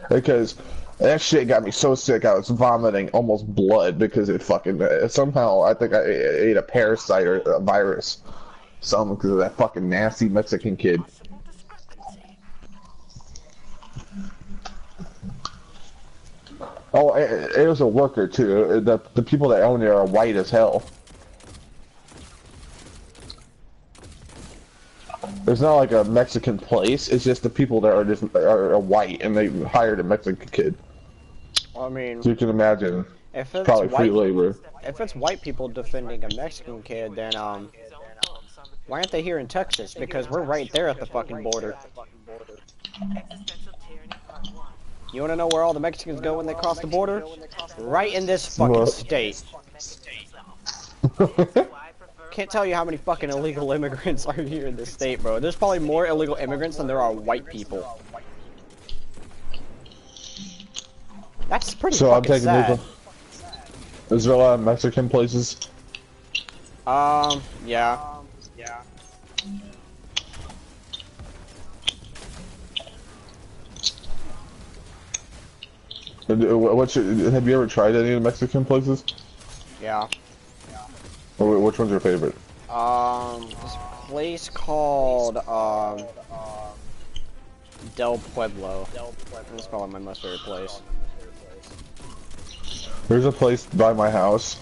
Because that shit got me so sick I was vomiting almost blood because it fucking somehow I think I ate a parasite or a virus, something because of that fucking nasty Mexican kid. Oh, it was a worker too. The people that own it are white as hell. It's not like a Mexican place. It's just the people that are white, and they hired a Mexican kid. I mean, So you can imagine, if it's probably free labor. If it's white people defending a Mexican kid, then why aren't they here in Texas? Because we're right there at the fucking border. You wanna know where all the Mexicans go when they cross the border? Right in this fucking state. Can't tell you how many fucking illegal immigrants are here in this state, bro. There's probably more illegal immigrants than there are white people. That's pretty fucking sad. Is there a lot of Mexican places? Yeah. Have you ever tried any of the Mexican places? Yeah. Which one's your favorite? This place called, Del Pueblo. That's probably my most favorite place. There's a place by my house,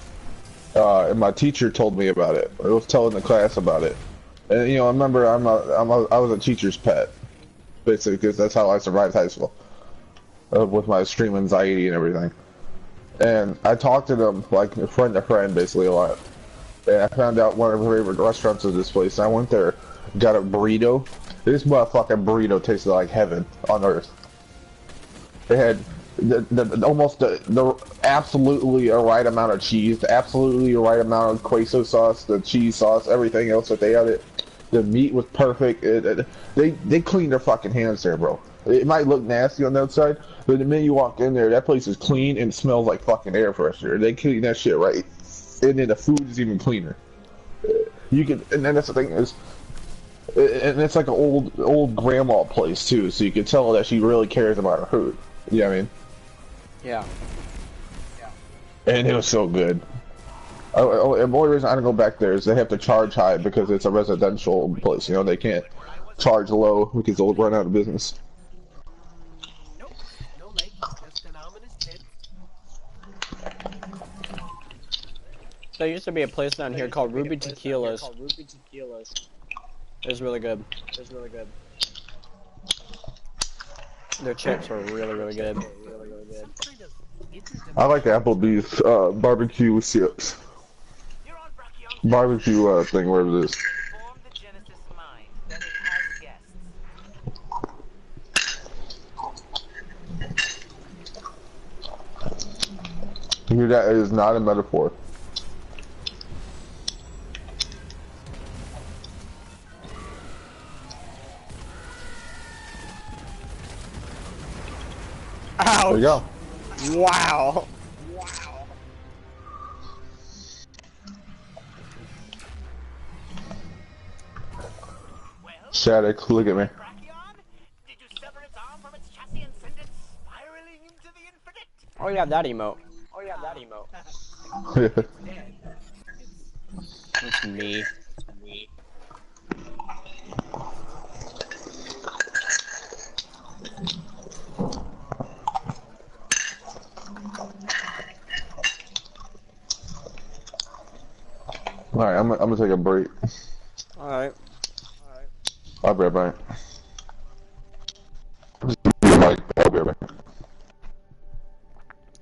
and my teacher told me about it. I was telling the class about it. And, you know, I remember I was a teacher's pet, basically, because that's how I survived high school. With my extreme anxiety and everything. And I talked to them like friend to friend, basically, a lot. And I found out one of my favorite restaurants of this place. I went there, got a burrito. This motherfucking burrito tasted like heaven on earth. It had almost the absolutely right amount of cheese, the absolutely right amount of queso sauce, the cheese sauce, everything else that they had. It. The meat was perfect. They cleaned their fucking hands there, bro. It might look nasty on the outside, but the minute you walk in there, that place is clean and smells like fucking air freshener. They clean that shit right. And then the food is even cleaner. You can, and then that's the thing is, and it's like an old grandma place too, so you can tell that she really cares about her food. You know what I mean? Yeah. And it was so good. And the only reason I don't go back there is they have to charge high because it's a residential place. You know, they can't charge low because they'll run out of business. There used to be a place down here called Ruby Tequilas. It was really good. Their chips were really good. I like Applebee's barbecue chips. Barbecue thing, whatever it is. That is not a metaphor. Ouch. There you go. Wow. Shattuck, look at me. Oh, you have that emote. It's me. Alright, I'm gonna take a break. Alright. I'll be right back. I'll be right back.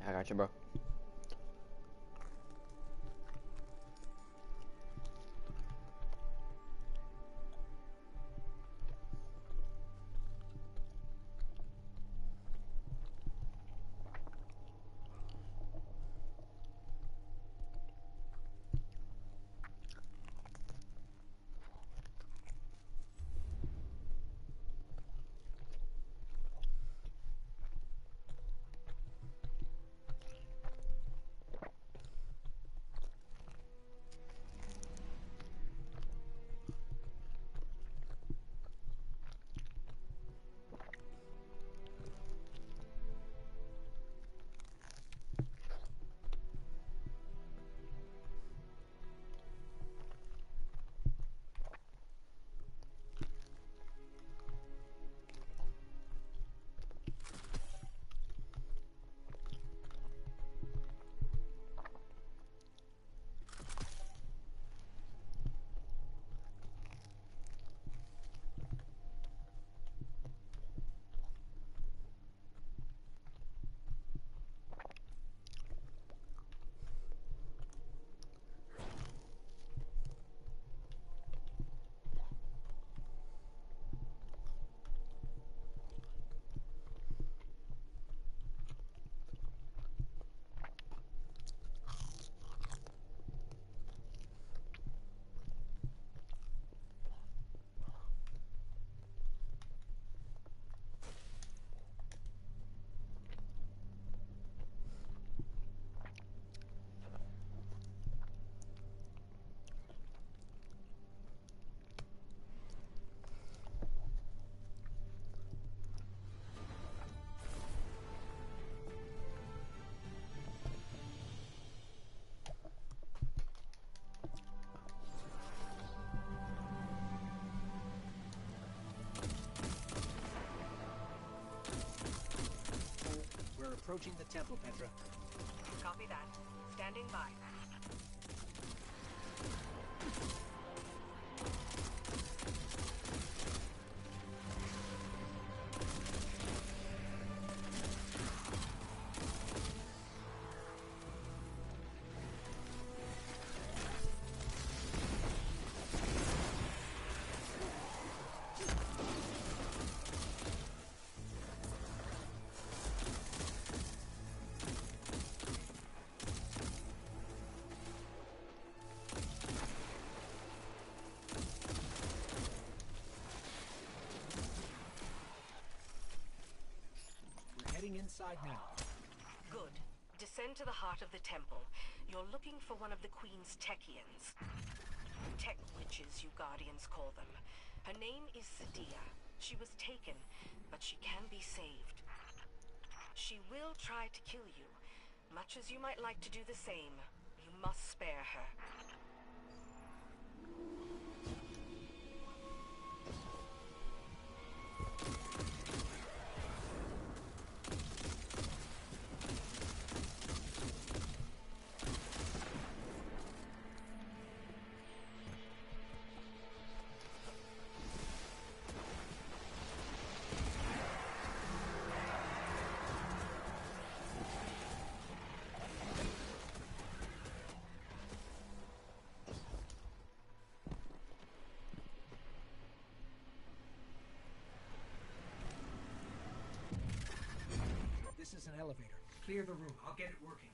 I got you, bro. approaching the temple, Petra. Copy that. Standing by. Heading inside now. Good. Descend to the heart of the temple. You're looking for one of the Queen's Techians. Tech witches, you Guardians call them. Her name is Sadia. She was taken, but she can be saved. She will try to kill you. Much as you might like to do the same, you must spare her. This is an elevator. Clear the room. I'll get it working.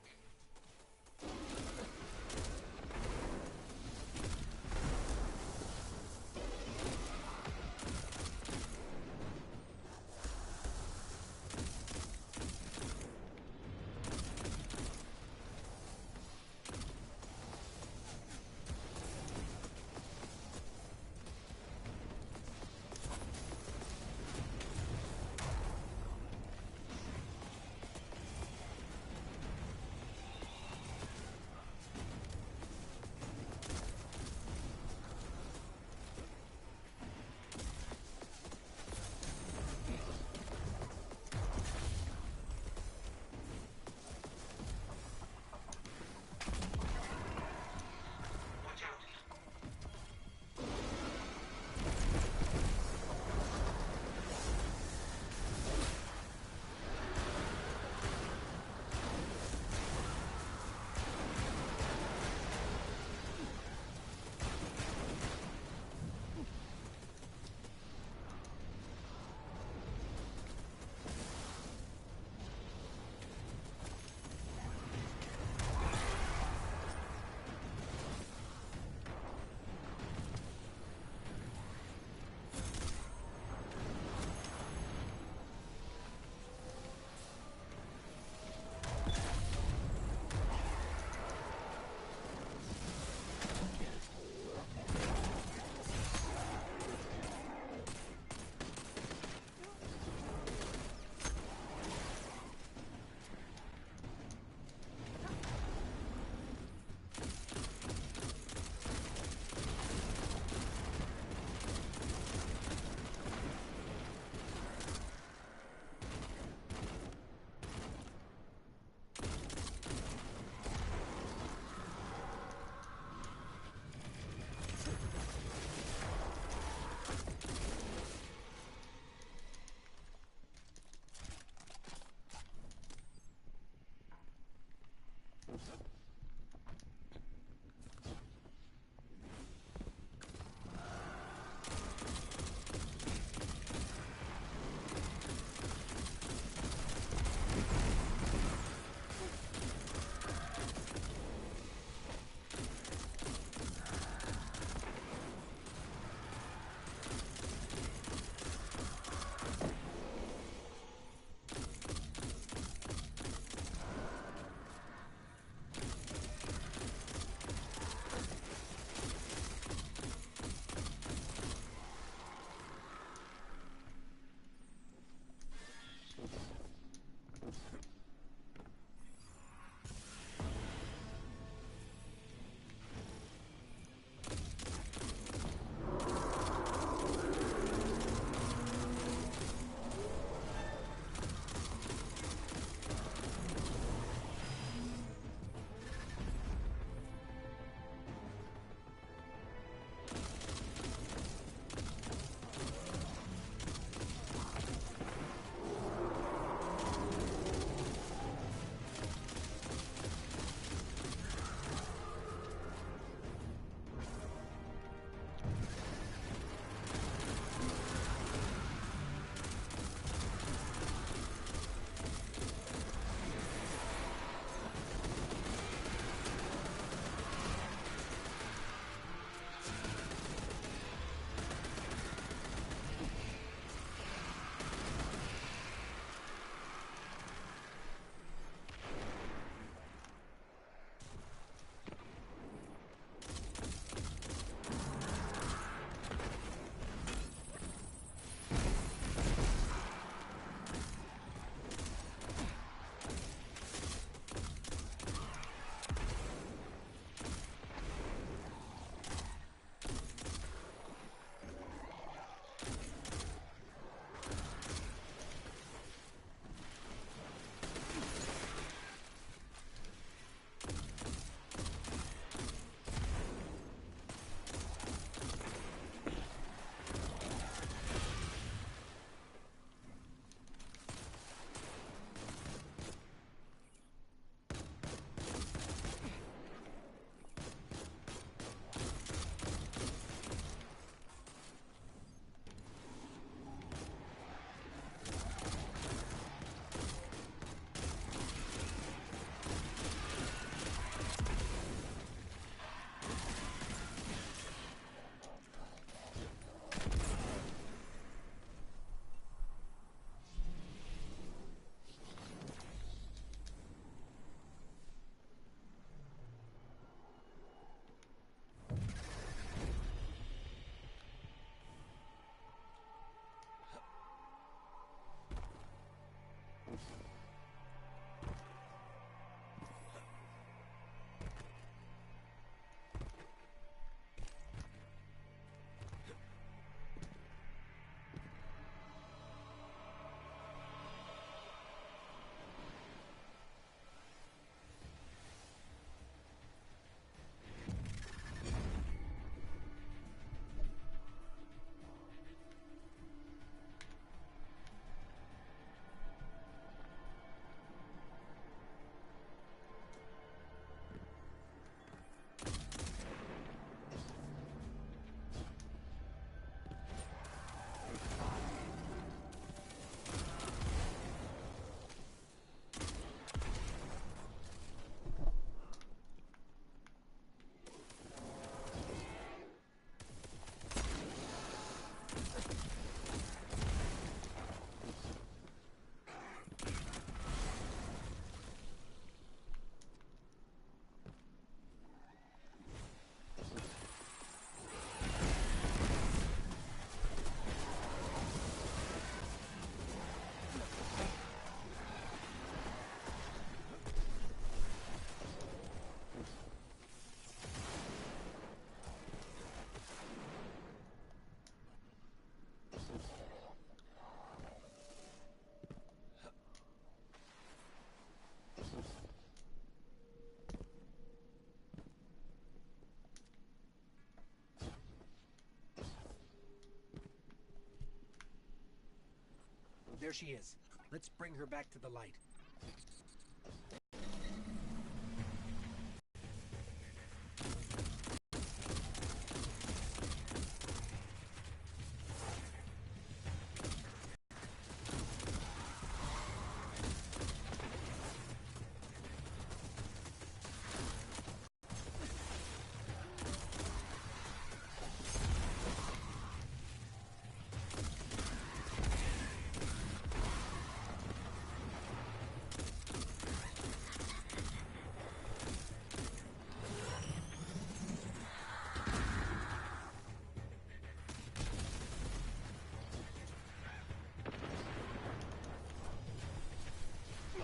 There she is. Let's bring her back to the light.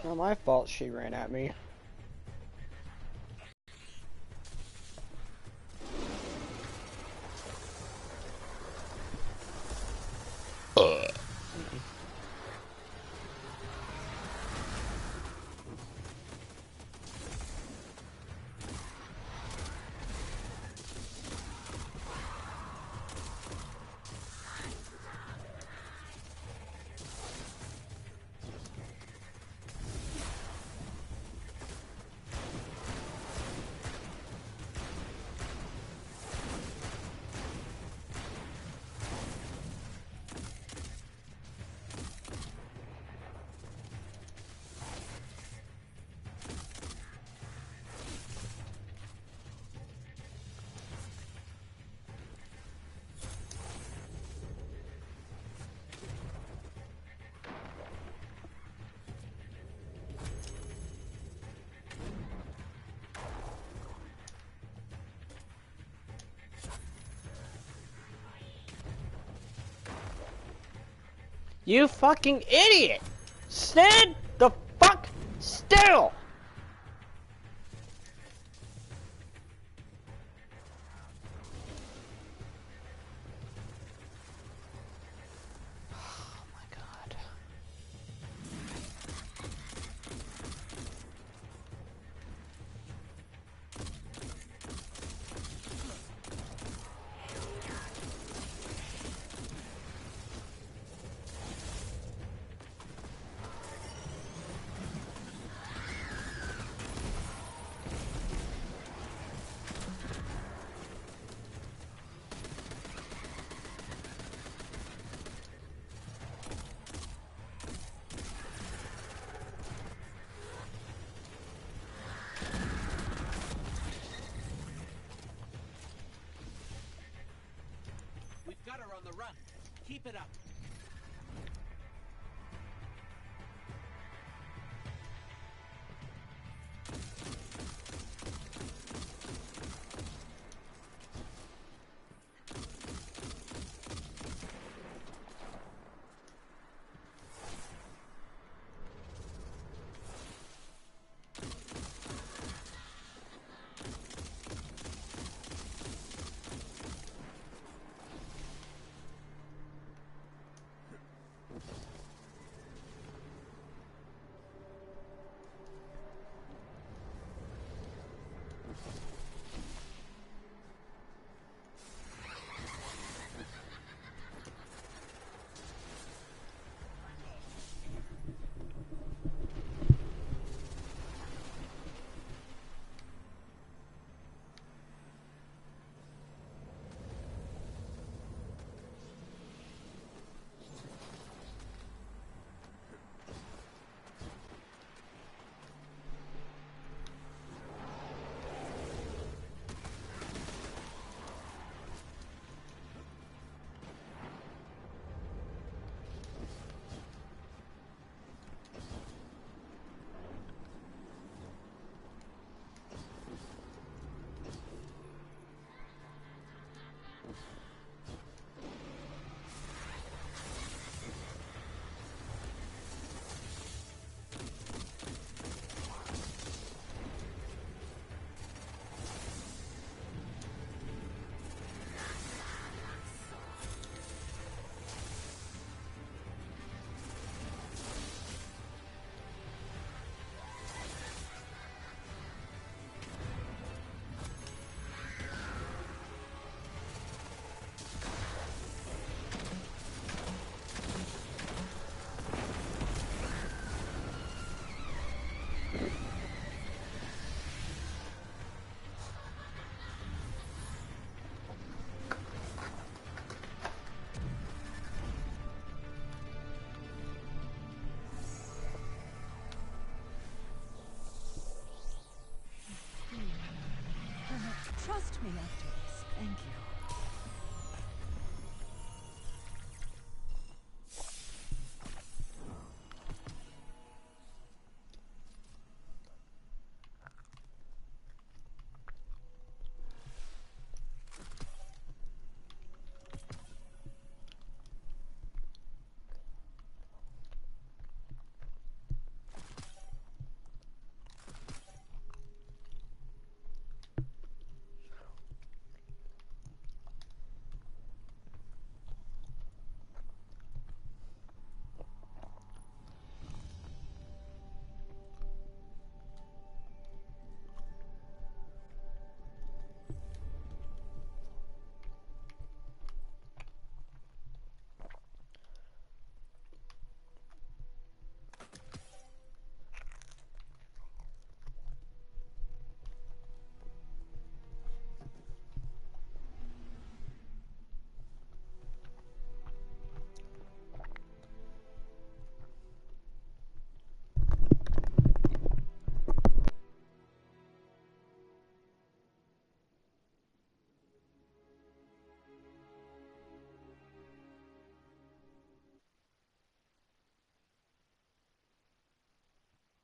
Not my fault she ran at me. You fucking idiot! Stand the fuck still! Oh my god. We've got her on the run. Keep it up. me after.